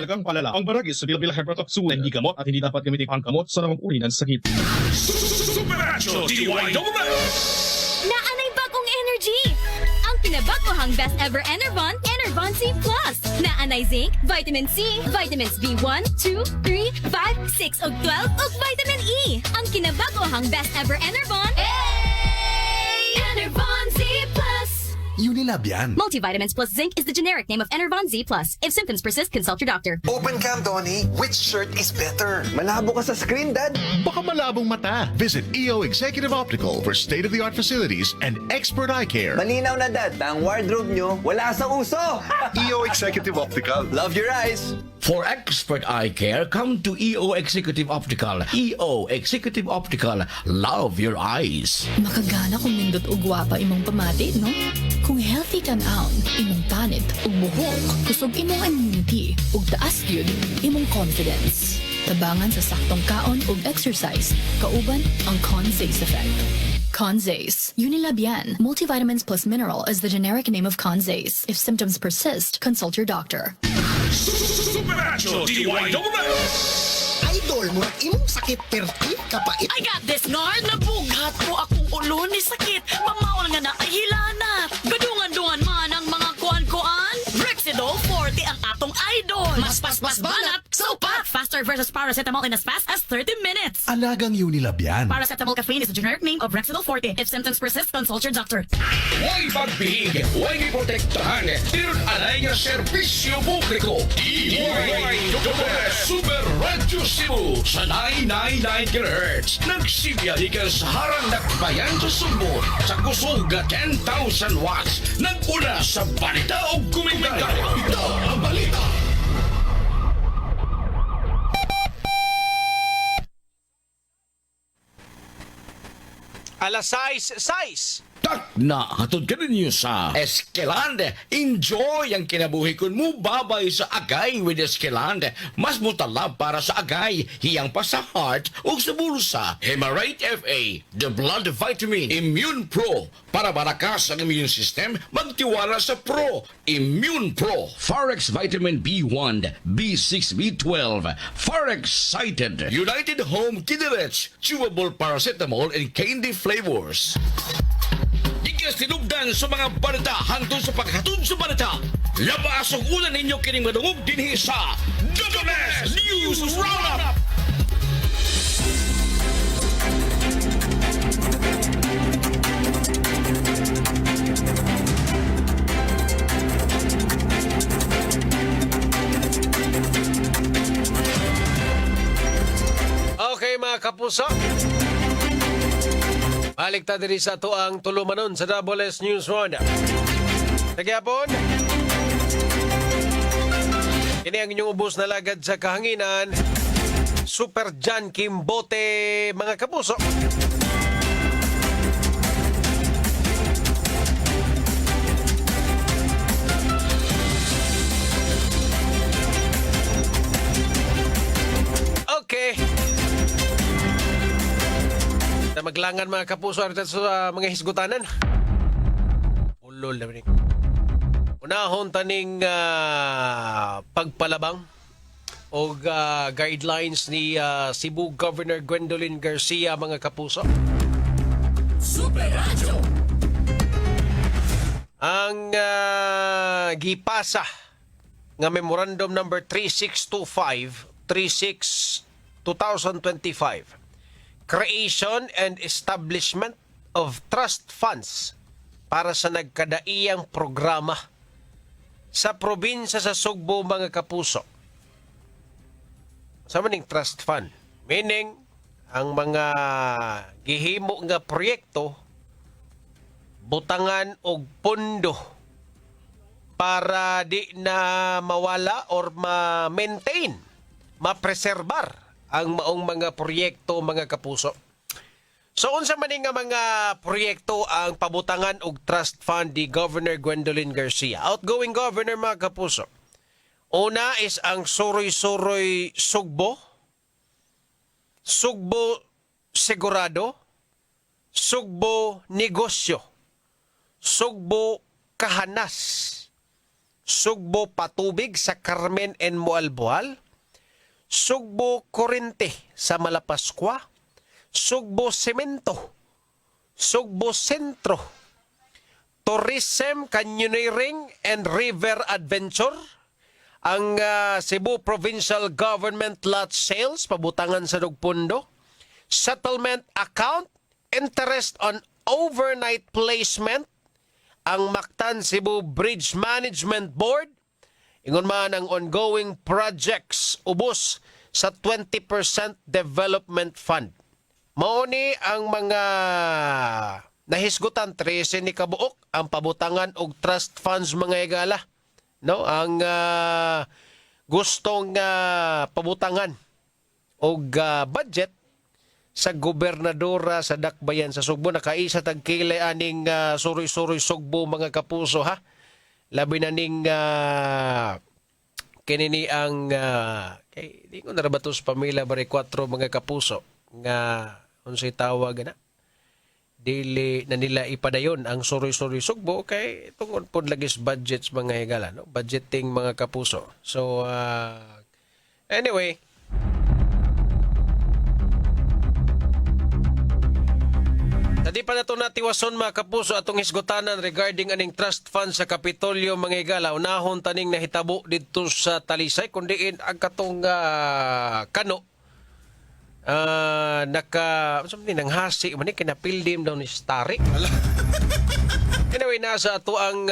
mahalagang paalala. Ang Barangay sa Bilbil Hydrotoxul ay hindi gamot at hindi dapat gamitin panggamot sa namang uri ng sakit. Supernatural Naanay bagong energy! Ang pinabagohang best ever Enervon, Enervon C+. Naanay zinc, vitamin C, vitamins B1, 2, 3, 5, 6 ug 12 ug vitamin E. Ang kinabagohang best ever Enervon, Enervon C+. Unilab yan. Multivitamins plus zinc is the generic name of Enervon Z+. If symptoms persist, consult your doctor. Open cam, Donnie. Which shirt is better? Malabo ka sa screen, Dad. Baka malabong mata. Visit EO Executive Optical for state-of-the-art facilities and expert eye care. Malinaw na, Dad. Ang wardrobe nyo, wala sa uso. EO Executive Optical. Love your eyes. For expert eye care, come to EO Executive Optical. EO Executive Optical. Love your eyes. Makagana kung nindot og gwapa imong pamati, no? Kung healthy ka naon, imong tanit ug buhok, kusog imong immunity ug taas gyud imong confidence. Tabangan sa saktong kaon ug exercise, kauban ang Conzace effect. Conzace, Unilab yan. Multivitamins plus mineral is the generic name of Conzace. If symptoms persist, consult your doctor. Supernatural Idol mo, imong sakit perti, kapait. I got this, Nard! Nabughat ko akong ulo ni sakit. Mamaol nga na ay hilana. Gadungan-dungan man ang mga kuan-kuan. Brexidol 40 ang atong idol. Mas banat, sopa. Faster versus paracetamol in as fast as 30 minutes. Alagang Unilab yan. Paracetamol caffeine is the generic name of Brexidol 40. If symptoms persist, consult your doctor. Huwag pagbihig, huwag iprotektahan, tinun alay nga serbisyo publiko. Super Radio Cebu sa 999 kHz. Nagsibyalikan sa harang nakbayan sa Sugbo sa kusuga 10,000 watts. Naguna sa balita o komentaryo. Ito ang balita. Alas 6. Na hatod ka ninyo sa Eskeland. Enjoy ang kinabuhi kun mo babay sa agay with Eskeland. Mas mutalab para sa agay, hiyang pa sa heart o sa bulsa. Hemarate FA, the blood vitamin, Immune Pro. Para barakas ang immune system, magtiwala sa Pro. Immune Pro. Forex Vitamin B1, B6, B12. Forex Cited. United Home Kiderets. Chewable paracetamol and candy flavors. Ikas tinugdan sa mga balita hangtod sa paghatod sa balita. Labas ang ulan ninyo kining madungog dinhi sa The Best News Roundup. Okay mga kapuso. Balik ta diri sa tuang tulumanon sa Double S News Roundup. Nagyapon. Kini ang inyong ubos na lagad sa kahanginan. Super John Kimbote mga kapuso. Okay. Na maglangan mga kapuso arita sa mga hisgutanan. Ulol na rin. Unahon taning pagpalabang o guidelines ni Cebu Governor Gwendolyn Garcia mga kapuso. Super Radio. Ang gipasa nga Memorandum number 3625 Creation and Establishment of Trust Funds para sa nagkadaiyang programa sa probinsya sa Sugbo mga kapuso. Sa maning trust fund, meaning ang mga gihimo nga proyekto butangan og pondo para di na mawala or ma-maintain, ma-preserbar ang maong mga proyekto mga kapuso. So unsa man nga mga proyekto ang pabutangan og trust fund ni Governor Gwendolyn Garcia, outgoing governor mga kapuso. Una is ang Suroy-Suroy Sugbo, Sugbo Segurado, Sugbo Negosyo, Sugbo Kahanas, Sugbo patubig sa Carmen and Moalboal, Sugbo Korente sa Malapaskwa, Sugbo Semento, Sugbo Sentro, Tourism, Canyoneering and River Adventure, ang Cebu Provincial Government Lot Sales, pabutangan sa Dugpundo, Settlement Account, Interest on Overnight Placement, ang Mactan Cebu Bridge Management Board, ingon man ang ongoing projects ubos sa 20% Development Fund. Mao ni ang mga nahisgutan 13 ni kabuok ang pabutangan og trust funds mga higala. No, ang gustong pabutangan og budget sa gobernadora sa Dakbayan sa Sugbo, nakaisa tagkilay aning suroy-suroy Sugbo mga kapuso ha. Labi na ning kinini ang kay di ko narabatos pamilya bare 4 mga kapuso nga unsay tawag na dili na nila ipadayon ang suroy-suroy Sugbo kay tungod pod lagis budgets mga higala, no, budgeting mga kapuso. So anyway, tadi pa na ito natiwason mga kapuso atong hisgutanan regarding aning trust fund sa Kapitolyo mga higala. Unahon taning nahitabo dito sa Talisay kundiin ang katong kano nanghasi man ni kinapildim daw ni Starry. Anyway, nasa ato ang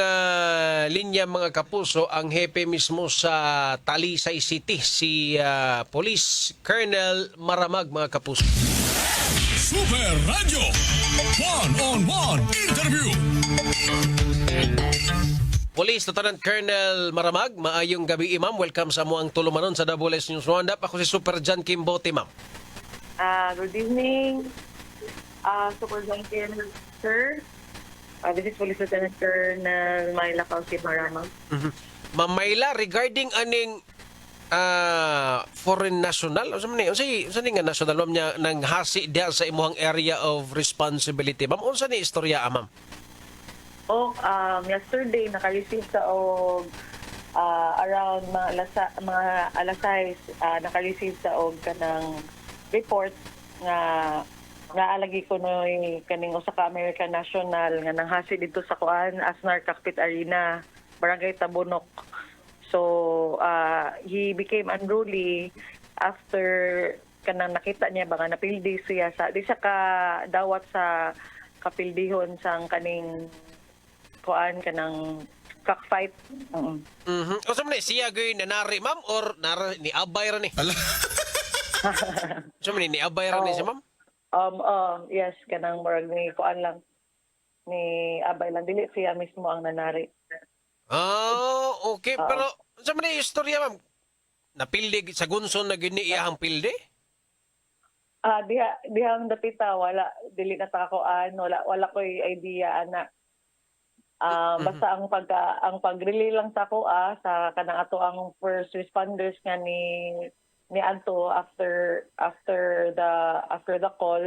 linya mga kapuso ang hepe mismo sa Talisay City, si Police Colonel Maramag mga kapuso. Super Radio One-on-One Interview. Police Lieutenant Colonel Maramag, maayong gabi ma'am. Welcome sa amuang tulumanon sa WS News Roundup. Ako si Super John Kimbote, ma'am. Good evening, Super John Kimbote, sir. This is Police Lieutenant Colonel Myla Kausi Maramag. Ma'am Myla, regarding aning foreign national, unsa ni nga national ma'am nya nang hasi diha sa imuhang area of responsibility, ma'am, unsa ni istorya ma'am? Yesterday naka-receive sa og around mga alas 6 naka-receive sa og kanang report nga alagi ko noy kaning usa ka American national nga nanghasi dito sa kuan Asnar Cockpit Arena, Barangay Tabunok. So he became unruly after kanang nakita niya baka napildi siya sa di siya ka dawat sa kapildihon sang kaning kuan kanang cockfight. Unsa man ni siya gyud nanari ma'am or ni abay ra ni? Unsa man ni abay ra ni siya ma'am? Yes, kanang murag ni kuan lang ni abay lang dili siya mismo ang nanari. Okay. Pero sa man yung istorya, ma'am? Napildi sa gunson na gini iyahang pildi? Dihang dapita, wala, dili na takoan, wala ko'y idea, ana. Basta ang pag-relay lang sa ko, sa kanang ato ang first responders nga ni Anto after the call,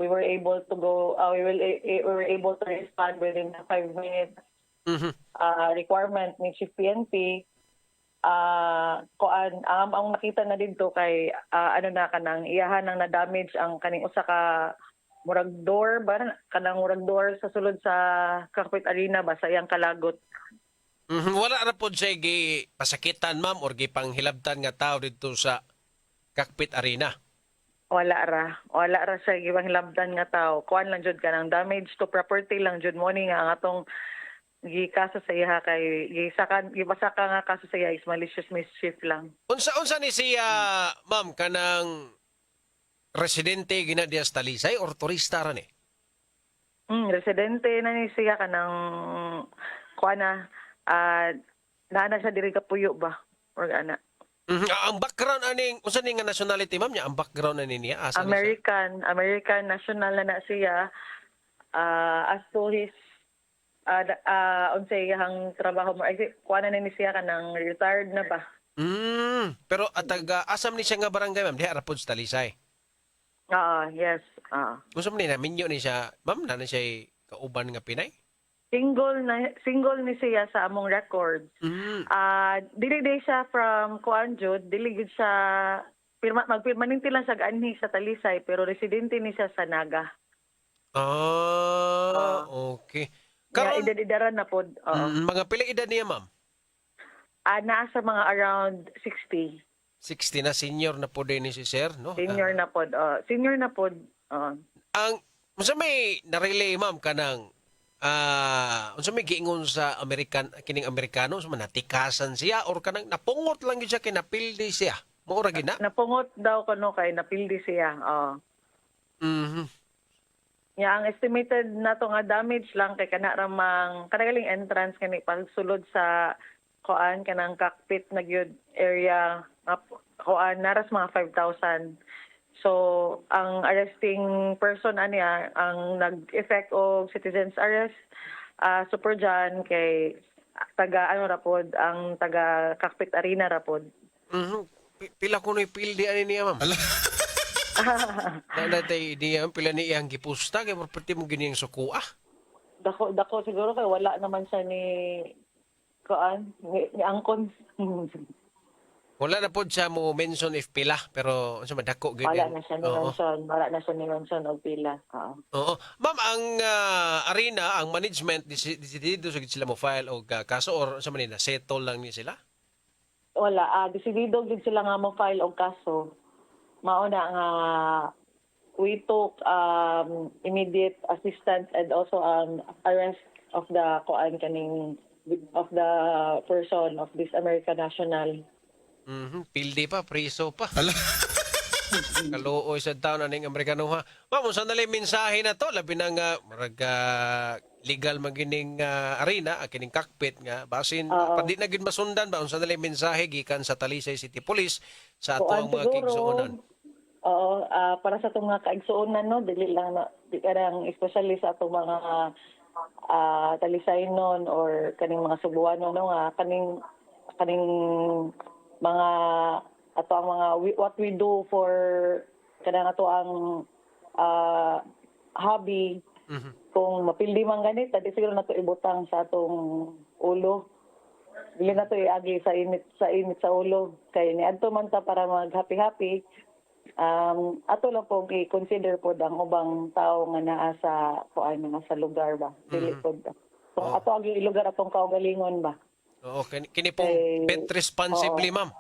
we were able to go, we were able to respond within the 5 minutes. Requirement ni Chief PNP ang nakita na dito kay kanang iyahan nang na-damage ang kaning usa ka murag door ba kanang murag door sa sulod sa Cockpit Arena ba sa iyang kalagot. Wala ra pod siya pasakitan ma'am or gipanghilabtan nga tao dito sa Cockpit Arena. Wala ra siya gipanghilabtan nga tao. Kuan lang jud kanang damage to property lang jud mo ni nga ang atong gikaso sa iya kay gibasa ka nga kaso sa iya is malicious mischief lang. Unsa ni siya ma'am kanang residente gina diya sa Talisay or turista ra ni? Residente na ni siya kanang kuana nana siya diri Kapuyo ba or ana. Ang background aning unsa ni nga nationality ma'am niya? Ang background ani niya asa American national na siya as to his unsay hang trabaho mo ay kuha na ni siya kanang retired na ba. Pero taga asam ni siya nga barangay ma'am diha ra pod sa Talisay. Yes. Gusto mo ni na minyo ni siya ma'am na siya kauban nga Pinay? single ni siya sa among records. Dili day siya from Kuanjud, dili gid siya magpermanente lang sa anhi sa Talisay pero residente ni siya sa Naga. Okay. Karon edad-edaran na pod. Mga pila edad niya, ma'am? Naa sa mga around 60. 60 na, senior na po din ni si sir, no? Senior na pod. Senior na pod. Unsa may narelay, ma'am, kanang unsa may giingon sa kining Amerikano, unsa man natikasan siya or kanang napungot lang gyud siya kay napildi siya. Mao ra gina? Napungot daw kuno kay napildi siya. Ya, ang estimated nato nga damage lang kay kana ramang kanagaling entrance kani pagsulod sa kuan kanang cockpit na gyud area kuan naras mga 5,000. So ang arresting person aniya ang nag-effect og citizens arrest super dyan kay taga ano rapod ang taga cockpit arena rapod. Pila kuno pildi ani niya, ma'am? Natay diyan pila ni iyang gipusta kay property mo gini ang sukuha. Dako siguro kay wala naman siya ni kuan ni angkon. Wala na po siya mo mention if pila pero unsa man dako gyud. Wala na siya ni mention og pila. Oo. Ma'am, ang arena, ang management disidido sa sila mo file og kaso or unsa man nila settle lang ni sila? Wala, desidido gid sila nga mo file og kaso. Mao na nga we took immediate assistance and also arrest of the person of this American national. Pildi pa, priso pa. Kaluoy sa taon aning Amerikano ha. Ma'am, sandali mensahe na to labi na nga legal magining arena kining cockpit nga basin padi na gid masundan ba unsa dali mensahe gikan sa Talisay City Police sa ato ang mga kaigsuonan. Oo, para sa itong mga kaigsuonan, no, dili lang na, especially sa itong mga Talisaynon or kaning mga Subuano, no, kaning mga, ato ang mga, what we do for, kanang ato ang hobby, kung mapildi man ganit, tadi siguro na ito ibutang sa atong ulo. Dili na ito iagi sa init sa ulo. Kaya ni adto man ta para mag-happy-happy. Ato lang po i-consider po ang ubang tao nga naa sa sa lugar ba. Dili po. So, ato ang lugar atong kaugalingon ba. Oo, kini pong pet responsibly, ma'am.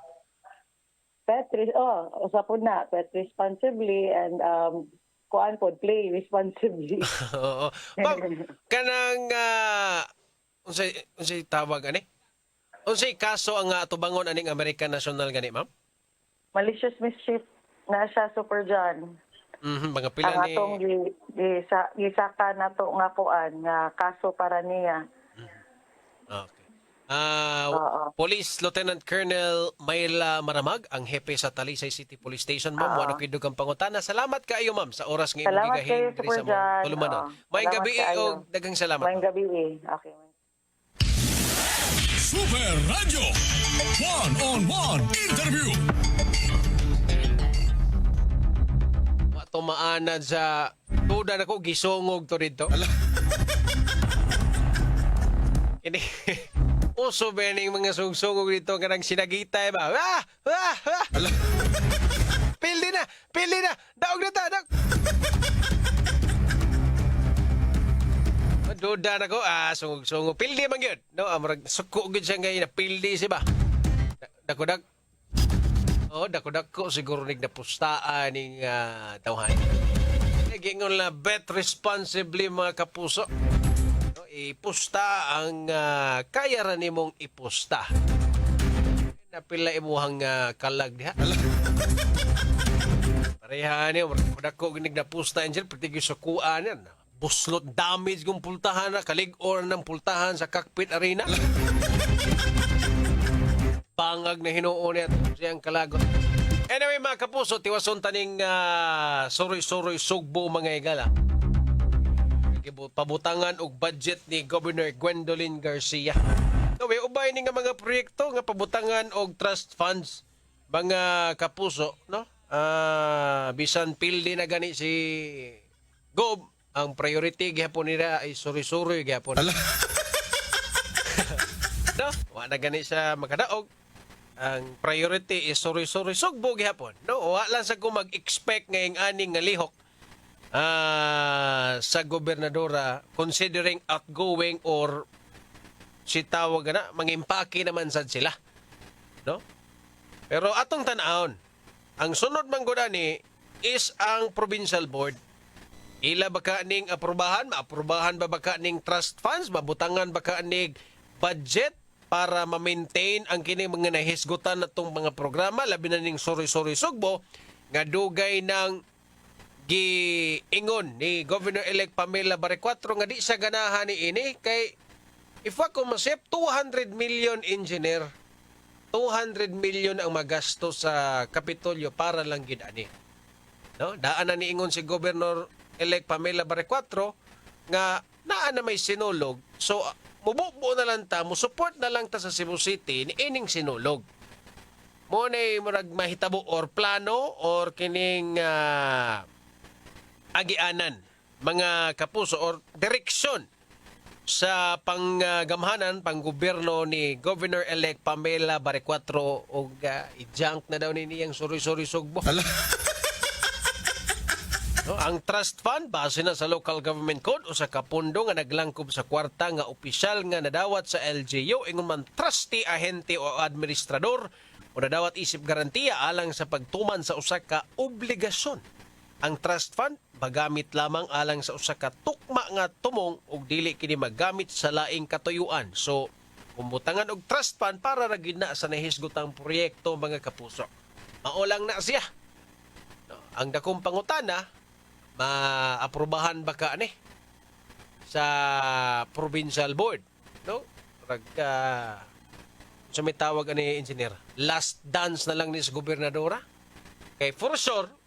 Usa po na, pet responsibly and kuan po, play responsibly. Oo. Ma'am, kanang unsay tawag ani? Unsay kaso ang atubangon aning American National gani, ma'am? Malicious mischief na siya super dyan. Mga pila ang atong gisaka na to nga kuan nga kaso para niya. Okay. Police Lieutenant Colonel Mayla Maramag, ang hepe sa Talisay City Police Station, ma'am. Wala kidog ang pangutana. Salamat kaayo, ma'am, sa oras nga imong gigahin diri sa mga tulumanon. Maayong gabi o daghang salamat. Maayong gabi. Okay. Super Radio One-on-One Interview. Tumaanad sa tudan ako, gisungog to rito. Ini uso ba yung mga sungsungog dito nga nang sinagitay ba? Pildi na! Daog na ta! Duda na ko, sungog. Pildi man yun. No, amurag suko gud siya ngayon na pildi siya ba? Dakudak. Dako siguro nig napustaan ning tawhan. Gingon la bet responsibly mga kapuso. No, ipusta ang kaya ra nimong ipusta. Napila imuhang kalag diha. Pareha ni dako nig napusta angel pertig sa kuan yan. Buslot damage kung pultahan na kalig-or ng pultahan sa cockpit arena. Bangag na hinuon niya siyang kalagot. Anyway, mga kapuso, tiwason taning suroy-suroy sugbo mga igala. Pabutangan og budget ni Governor Gwendolyn Garcia. So, may ubay ni nga mga proyekto nga pabutangan og trust funds mga kapuso, no? Bisan pildi na gani si Gob ang priority gihapon nila ay suri-suri gihapon. No, wa na gani sa makadaog. Ang priority is suri-suri sugbo gihapon. No, wa lang sa ko mag-expect ngayong aning nga lihok sa gobernadora considering outgoing or si tawag na mangimpake naman sad sila. No? Pero atong tan-aon, ang sunod man gud ani is ang provincial board. Ila ba ka ning aprobahan? Maaprubahan ba ka ning trust funds? Mabutangan ba ka ning budget para ma-maintain ang kini mga nahisgutan natong mga programa, labi na ning suri-suri sugbo, nga dugay ng giingon ni Governor-elect Pamela Barecuatro nga di sa ganahan ni ini kay if ako masip 200 million engineer, 200 million ang magasto sa Kapitolyo para lang gid ani. No, daan na niingon si Governor-elect Pamela Barecuatro nga naa na may sinulog. So mububo na lang ta, support na lang ta sa Cebu City ni ining sinulog. Mo nay murag mahitabo or plano or kining agianan mga kapuso or direksyon sa panggamhanan panggobyerno ni Governor-elect Pamela Barecuatro og i-junk na daw ni niyang suri-suri sugbo. No, ang trust fund base na sa local government code o sa kapundo nga naglangkob sa kwarta nga opisyal nga nadawat sa LGU ingon man trustee, ahente o administrador o nadawat isip garantiya alang sa pagtuman sa usa ka obligasyon. Ang trust fund magamit lamang alang sa usa ka tukma nga tumong ug dili kini magamit sa laing katuyuan. So umbutangan og trust fund para ra gid na sa nahisgotang proyekto mga kapuso. Mao lang na siya. No, ang dakong pangutana maaprubahan ba ka ani sa provincial board, no? So may tawag ani engineer, last dance na lang ni sa gobernadora. Kay for sure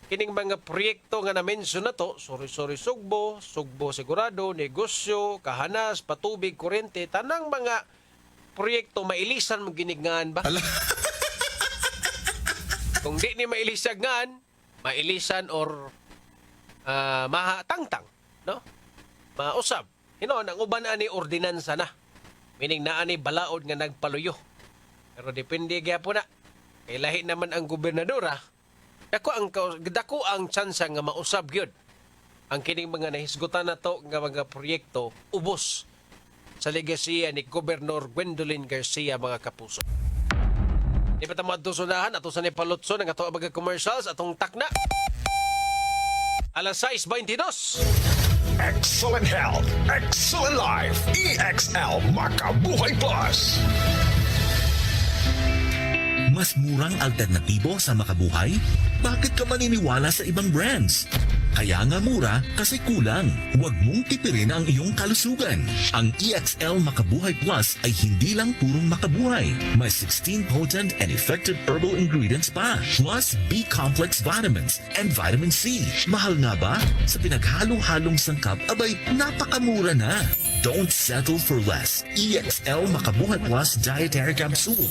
kining mga proyekto nga na-mention na to, suri-suri sugbo, sugbo sigurado, negosyo, kahanas, patubig, kuryente, tanang mga proyekto mailisan mo ginignan ba? Kung di ni mailisagan, mailisan or mahatangtang, no? Mausab. Hinon, ang uban ani ordinansa na. Meaning na ani balaod nga nagpaluyo. Pero depende gyapon na. Kay lahi naman ang gobernadora. Dako ang tsansa nga mausab gyud ang kining mga nahisgutan na to nga mga proyekto ubos sa legasiya ni Gobernador Gwendolyn Garcia mga kapuso. Di pa tamo adtusunahan ato sa nipalutso ng ato mga commercials atong takna. Alas 6:22. Excellent health, excellent life. EXL Makabuhay Plus. Mas murang alternatibo sa Makabuhay? Bakit ka maniniwala sa ibang brands? Kaya nga mura kasi kulang. Huwag mong tipirin ang iyong kalusugan. Ang EXL Makabuhay Plus ay hindi lang purong makabuhay. May 16 potent and effective herbal ingredients pa. Plus B-complex vitamins and vitamin C. Mahal nga ba? Sa pinaghalo-halong sangkap, abay, napakamura na. Don't settle for less. EXL Makabuhay Plus Dietary Capsule.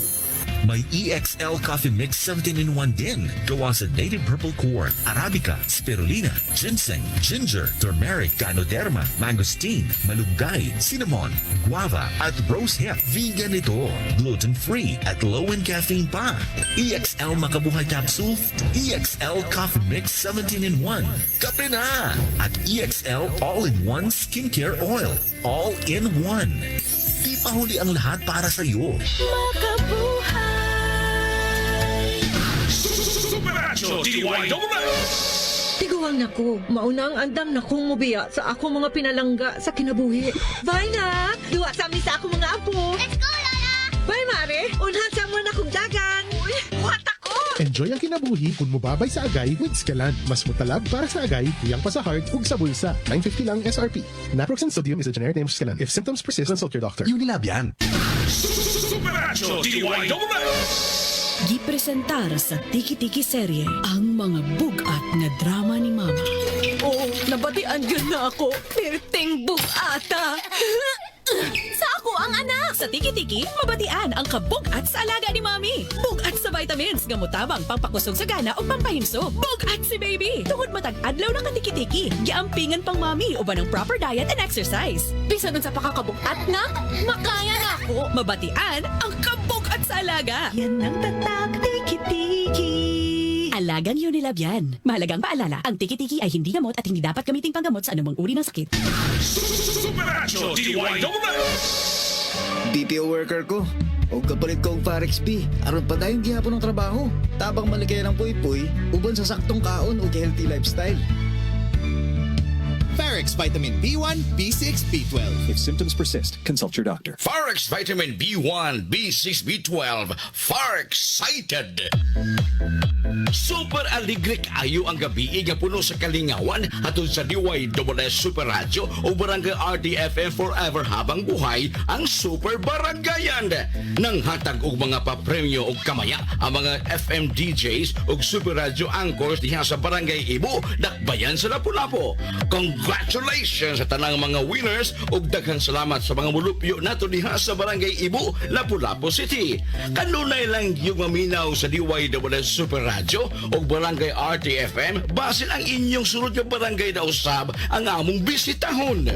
May EXL Coffee Mix 17-in-1 din. Gawa sa native purple corn, arabica, spirulina, ginseng, ginger, turmeric, ganoderma, mangosteen, malunggay, cinnamon, guava, at rosehip. Vegan ito. Gluten-free at low in caffeine pa. EXL Makabuhay Capsule, EXL Coffee Mix 17-in-1. Kape na! At EXL All-in-One Skincare Oil. All-in-One. Di pa huli ang lahat para sa iyo. Makabuhay! Supernatural DYWS! Tiguang na ko. Mauna ang andam na kong mubiya sa ako mga pinalangga sa kinabuhi. Bye na! Duwa sa amin sa ako mga apo. Let's go, Lola! Bye, Mare! Unhan sa mo na kong dagan. Uy, buhat ako! Enjoy ang kinabuhi kung mubabay sa agay with Scalan. Mas mutalab para sa agay, tuyang pa sa heart ug sa bulsa. 950 lang SRP. Naproxen sodium is a generic name of Scalan. If symptoms persist, consult your doctor. Unilab yan. Supernatural DYWS! Gipresentar sa Tiki-Tiki serye ang mga bugat na drama ni Mama. Oh, nabatian yun na ako. Perteng bugata. Sa ako ang anak! Sa Tiki-Tiki, mabatian ang kabugat sa alaga ni Mami. Bugat sa vitamins, nga mutabang pangpakusog sa gana o pampahimso. Bugat si baby! Tungod matag adlaw na ka Tiki-Tiki, giampingan pang Mami uban ng proper diet and exercise. Bisan nun sa pakakabugat na, makaya na ako. Mabatian ang kabugat sa alaga. Yan ang tatak Tiki-Tiki. Alagang Unilab yan. Mahalagang paalala, ang Tiki-Tiki ay hindi gamot at hindi dapat gamiting panggamot sa anumang uri ng sakit. Supernatural DYWS! BPO worker ko. O kapalit ko og Parex B. Aron pa tayong gihapon ng trabaho. Tabang maligay ng puy-puy, uban sa saktong kaon o healthy lifestyle. Farex Vitamin B1, B6, B12. If symptoms persist, consult your doctor. Farex Vitamin B1, B6, B12. Far-excited! Super aligrik ayo ang gabi nga puno sa kalingawan atol sa DYWS Super Radio o Barangay RDFM Forever habang buhay ang Super Barangayan. Nang hatag og mga papremyo og kamaya ang mga FM DJs og Super Radio anchors diha sa Barangay Ibo, dakbayan sa Lapu-Lapu. Congratulations sa tanang mga winners ug daghang salamat sa mga mulupyo nato diha sa Barangay Ibo, Lapu-Lapu City. Kanunay lang yung maminaw sa DYWS Super Radio o Barangay RTFM basin ang inyong sunod nga barangay na usab ang among bisitahon.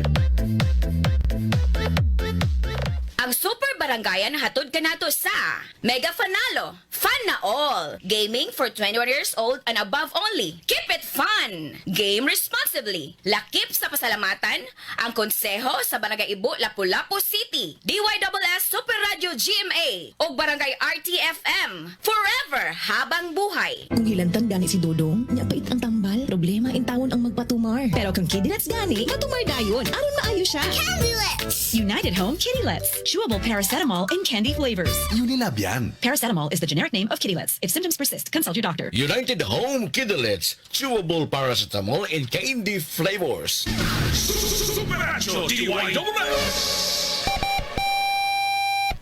Ang Super Barangayan hatod kanato sa Mega Fanalo, Fun na All, Gaming for 21 years old and above only. Keep it fun! Game responsibly. Lakip sa pasalamatan, ang konseho sa Barangay Ibo, Lapu-Lapu City. DYWS Super Radio GMA o Barangay RTFM. Forever habang buhay. Kung hilantang gani si Dodong, niya pait ang tambal, problema in tawon ang magpatumar. Pero kung kidilats gani, matumar dayon. Aron maayo siya. Candylets! United Home Kidilets. Chewable paracetamol in candy flavors. Unilab yan. Paracetamol is the generic name of Kidilets. If symptoms persist, consult your doctor. United Home Kidilets, chewable paracetamol in candy flavors. Supernatural DYWS!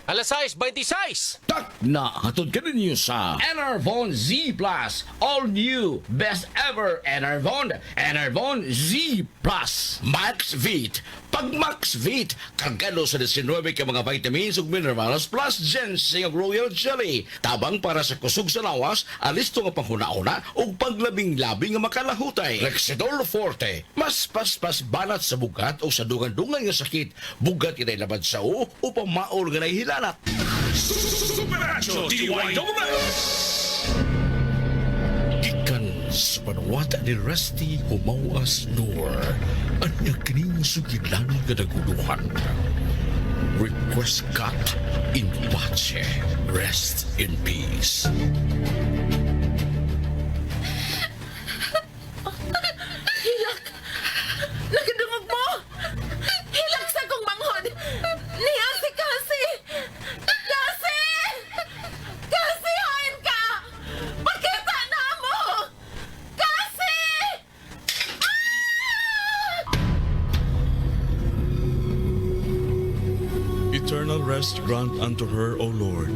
Alas 6:26. Tak na hatod ka ninyo sa Enervon Z Plus. All new, best ever Enervon. Enervon Z Plus. Max Vit. Pag Max Vit, kargado sa 19 ka mga vitamins ug minerals plus ginseng ug royal jelly. Tabang para sa kusog sa lawas, alisto nga panghuna-una ug paglabing-labing nga makalahutay. Rexidol Forte. Mas paspas banat sa bugat o sa dungan-dungan nga sakit. Bugat inay labad sa o pamaol nga nahihilanat. Supernatural DYWS! Ikan sa panawata ni Rusty Humawas Noor ang nagkining sugilanan nga naguluhan. Request cut in pace. Rest in peace. Hilak! Nakadungog mo! Hilak sa kong manghod! Niya si Cassie! Cassie! Cassie, hain ka! Pakita na mo! Cassie! Eternal rest grant unto her, O Lord,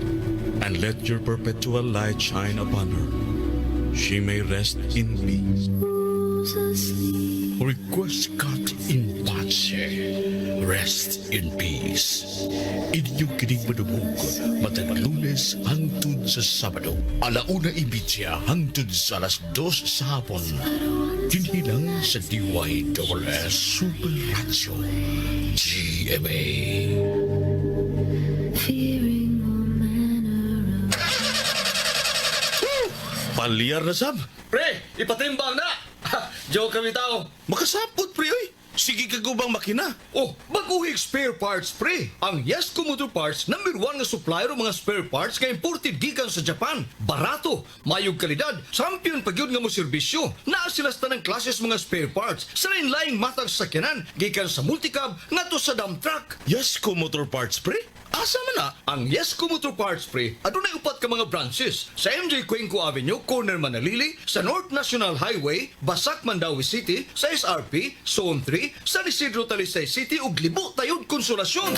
and let your perpetual light shine upon her. She may rest in peace. Request cut in pace. Rest in peace. Inyong kining madumog matag Lunes hangtod sa Sabado. Alauna ibitya hangtod sa alas 2 sa hapon. Kinilang sa DYWS Super Radio GMA. Palyar na sab. Pre, ipatimbang na! Joke kami tao. Makasapot, pre, oy. Sige kagubang makina. Oh, baguhig spare parts, pre. Ang Yesco Motor Parts, #1 nga supplier ng mga spare parts nga imported gikan sa Japan. Barato, mayog kalidad, champion pagyud nga mo serbisyo. Naa sila sa tanang klases mga spare parts sa lain-laing matag sakyanan, gikan sa multicab ngadto sa dump truck. Yesco Motor Parts, pre? Asa man na? Ang Yesco Motor Parts, pre, adunay upat ka mga branches sa MJ Cuenco Avenue, corner Manalili, sa North National Highway, Basak, Mandawi City, sa SRP, Zone 3, San Isidro, Talisay City ug Libo Tayod Konsolasyon.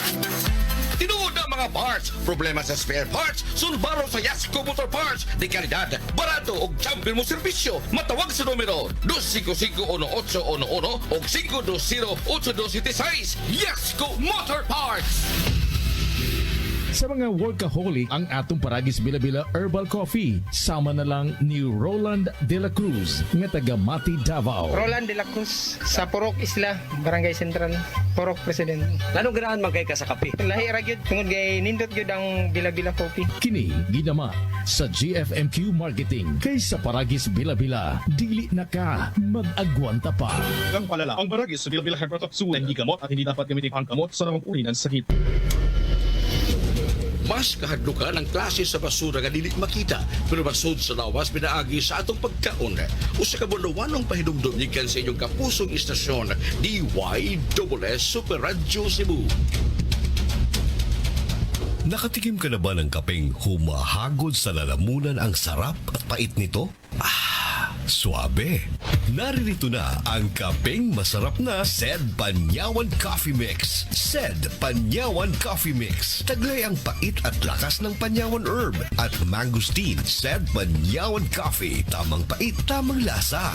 Tinuod na mga parts. Problema sa spare parts, sulbaro sa Yasco Motor Parts. Di kalidad, barato ug champion mo serbisyo. Matawag sa numero 255-1811 o 520-8276. Yasco Motor Parts. Sa mga workaholic ang atong Paragis Bila-Bila Herbal Coffee. Sama na lang ni Roland De La Cruz nga taga Mati, Davao. Roland De La Cruz sa Purok Isla, Barangay Central, Purok President. Anong ganahan man kay ka sa kape? Lahi ra gyud tungod kay nindot gyud ang Bila-Bila Coffee. Kini ginama sa GFMQ Marketing kay sa Paragis Bila-Bila. Dili na ka mag-agwanta pa. Ang palala, ang Paragis Bila-Bila Herbal Capsule hindi gamot at hindi dapat gamitin ang gamot sa namang uri ng sakit. Mas kahadlukan ang klase sa basura nga dili makita pero basod sa lawas pinaagi sa atong pagkaon. Usa ka bulawanong pahinumdum gikan sa inyong kapusong istasyon DYSS Super Radio Cebu. Nakatikim ka na ba ng kapeng humahagod sa lalamunan ang sarap at pait nito? Suabe. Naririto na ang kapeng masarap na Sed Panyawan Coffee Mix. Sed Panyawan Coffee Mix. Taglay ang pait at lakas ng Panyawan Herb at Mangosteen. Sed Panyawan Coffee. Tamang pait, tamang lasa.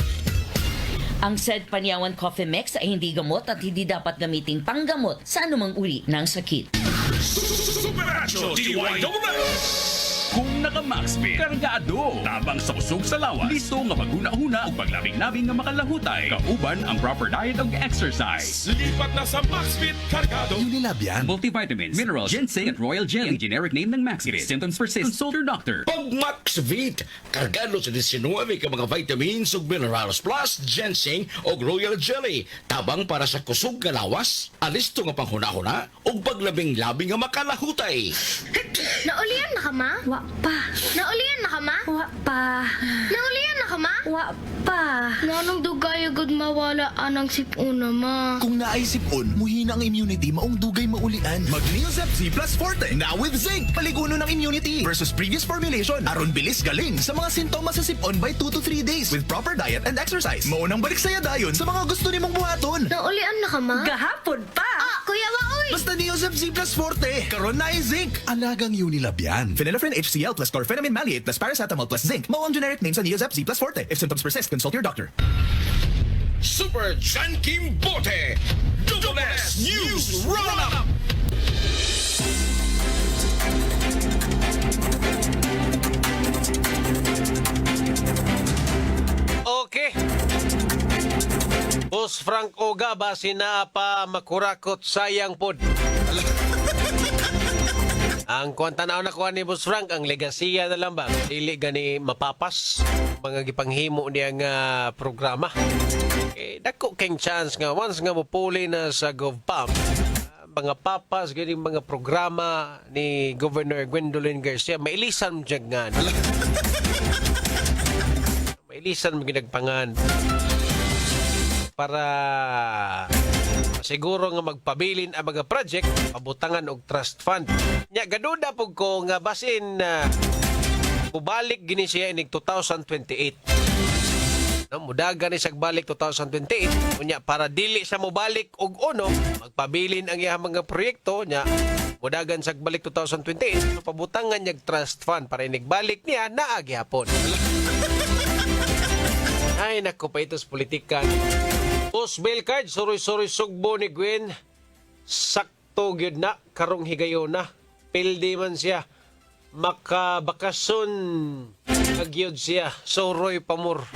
Ang Sed Panyawan Coffee Mix ay hindi gamot at hindi dapat gamiting panggamot sa anumang uri ng sakit. Superacho DYSS. Kung naka-Maxbit, kargado, tabang sa usog sa lawas, listo nga maghuna-huna o paglabing-labing nga makalahutay, kauban ang proper diet ug exercise. Lipat na sa Maxbit, kargado. Unilab yan. Multivitamins, minerals, ginseng at royal jelly. Generic name ng Maxbit. Symptoms persist. Consult your doctor. Pag Maxvit, kargado sa 19 ka mga vitamins ug minerals plus ginseng ug royal jelly. Tabang para sa kusog nga lawas, alisto nga panghuna-huna ug paglabing-labing nga makalahutay. Naulian na ka, ma? Wa pa. Naulian na ka, ma? Wa pa. Naulian na ka, ma? Wa pa. Nanong dugay agad mawala anang sipuna, ma? Kung naay sipon, muhina ang immunity maong dugay maulian. Mag-Neosep Z Plus Forte, now with zinc. Paliguno ng immunity versus previous formulation. Aron bilis galing sa mga sintomas sa sipon by 2 to 3 days with proper diet and exercise. Maunang balik saya dayon sa mga gusto nimong buhaton. Naulian na ka, ma? Gahapon pa! Kuya Waoy! Basta Neosep Z Plus Forte, karon na ay zinc. Alagang Unilab yan. Phenylephrine HCl plus chlorphenamine maleate plus paracetamol plus zinc. Mao ang generic name sa Neosep Z Plus Forte. If symptoms persist, consult your doctor. Super John Kim Bote, Double S News Roundup. Okay. Boss Frank Oga ba sinapa makurakot sayang pod. Ang kuwantanaw na kuha ni Boss Frank, ang legasiya na lang ba? Dili gani mapapas mga gipanghimo niyang programa. Dako keng chance nga once nga mupuli na sa GovPam, mga papas, ganing mga programa ni Governor Gwendolyn Garcia, mailisan mo dyan nga. Mailisan mo ginagpangan. Para siguro nga magpabilin ang mga project, pabutangan og trust fund. Nya gaduda pug ko nga basin mubalik gini siya inig 2028. No, mudaga ni sag balik 2028. Unya para dili sa mubalik og uno, magpabilin ang iyang mga proyekto nya mudagan sag balik 2028. So, pabutangan niya trust fund para inigbalik niya naa gihapon. Ay nako pa itos politika. Post bill card, suroy-suroy sugbo ni Gwen. Sakto gyud na, karong higayon na. Pildi man siya. Makabakason kagyod siya. Suroy pamur.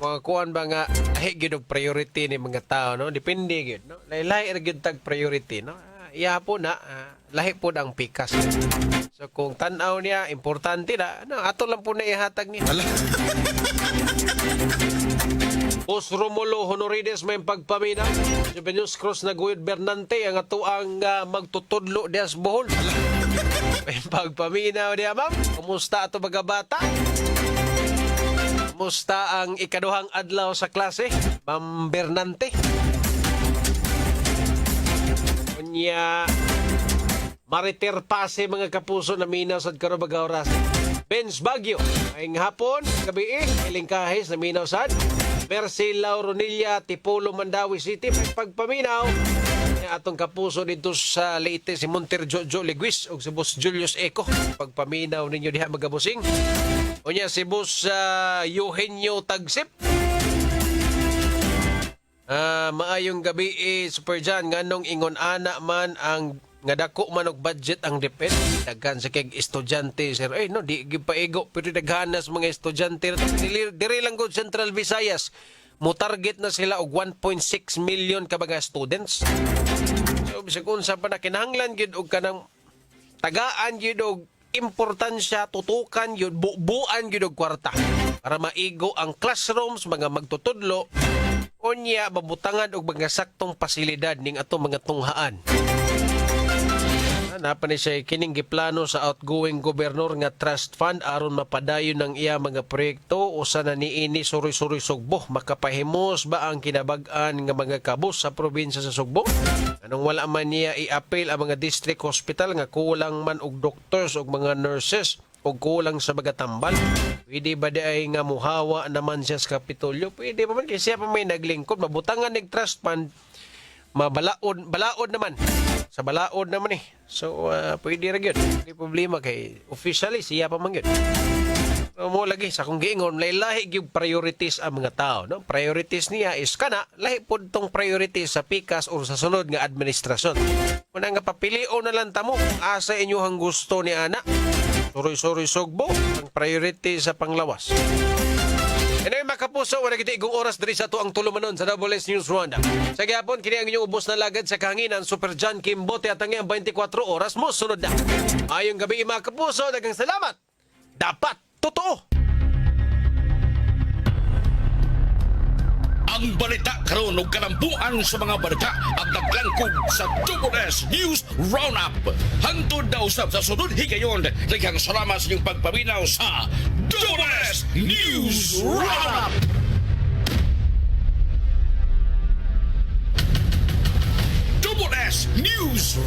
Mga kuhan ba nga, lahi gyud og priority ni mga tao, no? Depende gyud, no? Lahi gyud tag priority, no? Iya po na, lahi po ang pikas. So kung tanaw niya, importante na, no? Ato lang po na ihatag niya. Os Romulo Honorides may pagpamina. Juvenus Cruz na Guyod Bernante ang atuang magtutudlo dias Bohol. May pagpamina diya, ma'am. Kumusta ato mga bata? Kumusta ang ikaduhang adlaw sa klase, Ma'am Bernante? Kunya Mariter Pase mga kapuso na minaw sa karubagaw oras. Benz Baguio, ayong hapon, gabi ilingkahis na minaw sad. Mercy Lauronilla, Tipolo, Mandawi City, may pagpaminaw. atong kapuso dito sa Leyte si Monter Jojo Leguis o si Boss Julius Eco. Pagpaminaw ninyo diha magabusing. Unya si Boss Eugenio Tagsip. Maayong gabi Super Jan, nganong ingon ana man ang nga dako man og budget ang DepEd daghan sa kay estudyante sir no di gipaigo pero daghanas mga estudyante diri lang gud Central Visayas mo target na sila og 1.6 million ka mga students. So bisag unsa pa na kinahanglan gyud og kanang tagaan gyud og importansya, tutukan gyud, buuan gyud og kwarta para maigo ang classrooms, mga magtutudlo unya mabutangan og mga saktong pasilidad ning atong mga tunghaan. Napa ni siya kining giplano sa outgoing gobernador nga trust fund aron mapadayon ng iya mga proyekto usa na niini suri-suri Sugbo. Makapahimos ba ang kinabag-an nga mga kabus sa probinsya sa Sugbo? Anong wala man niya i-appeal ang mga district hospital nga kulang man og doctors og mga nurses o kulang sa mga tambal? Pwede ba di ay nga muhawa naman siya sa Kapitolyo? Pwede pa man kasi siya pa may naglingkod. Mabutangan ng trust fund, balaod naman. Sa balaod naman So, pwede rin yun. Hindi problema kay officially siya pa man yun. Mo lagi sa kung giingon, lahi yung priorities ang mga tao. No? Priorities niya is kana, lahi po itong priorities sa pikas o sa sunod nga administrasyon. Muna nga papilio na lang tamo, asa inyong gusto ni Ana. Suri-suri Sugbo, ang priority sa panglawas. Anyway, makapuso, wala kita igong oras diri sa ito ang tulumanon sa WS News Rwanda. Sa gihapon, kini ang inyong ubos na lagad sa kahanginan, Super John Kimbote at ang 24 oras mo, sunod na. Ayong gabi, mga kapuso, dagang salamat. Dapat totoo. Ang balita karon og kalambuan sa mga balita ang naglangkog sa WS News Roundup. Hangtod na usab sa sunod higayon. Daghang salamat sa inyong pagpaminaw sa WS News Roundup. WS News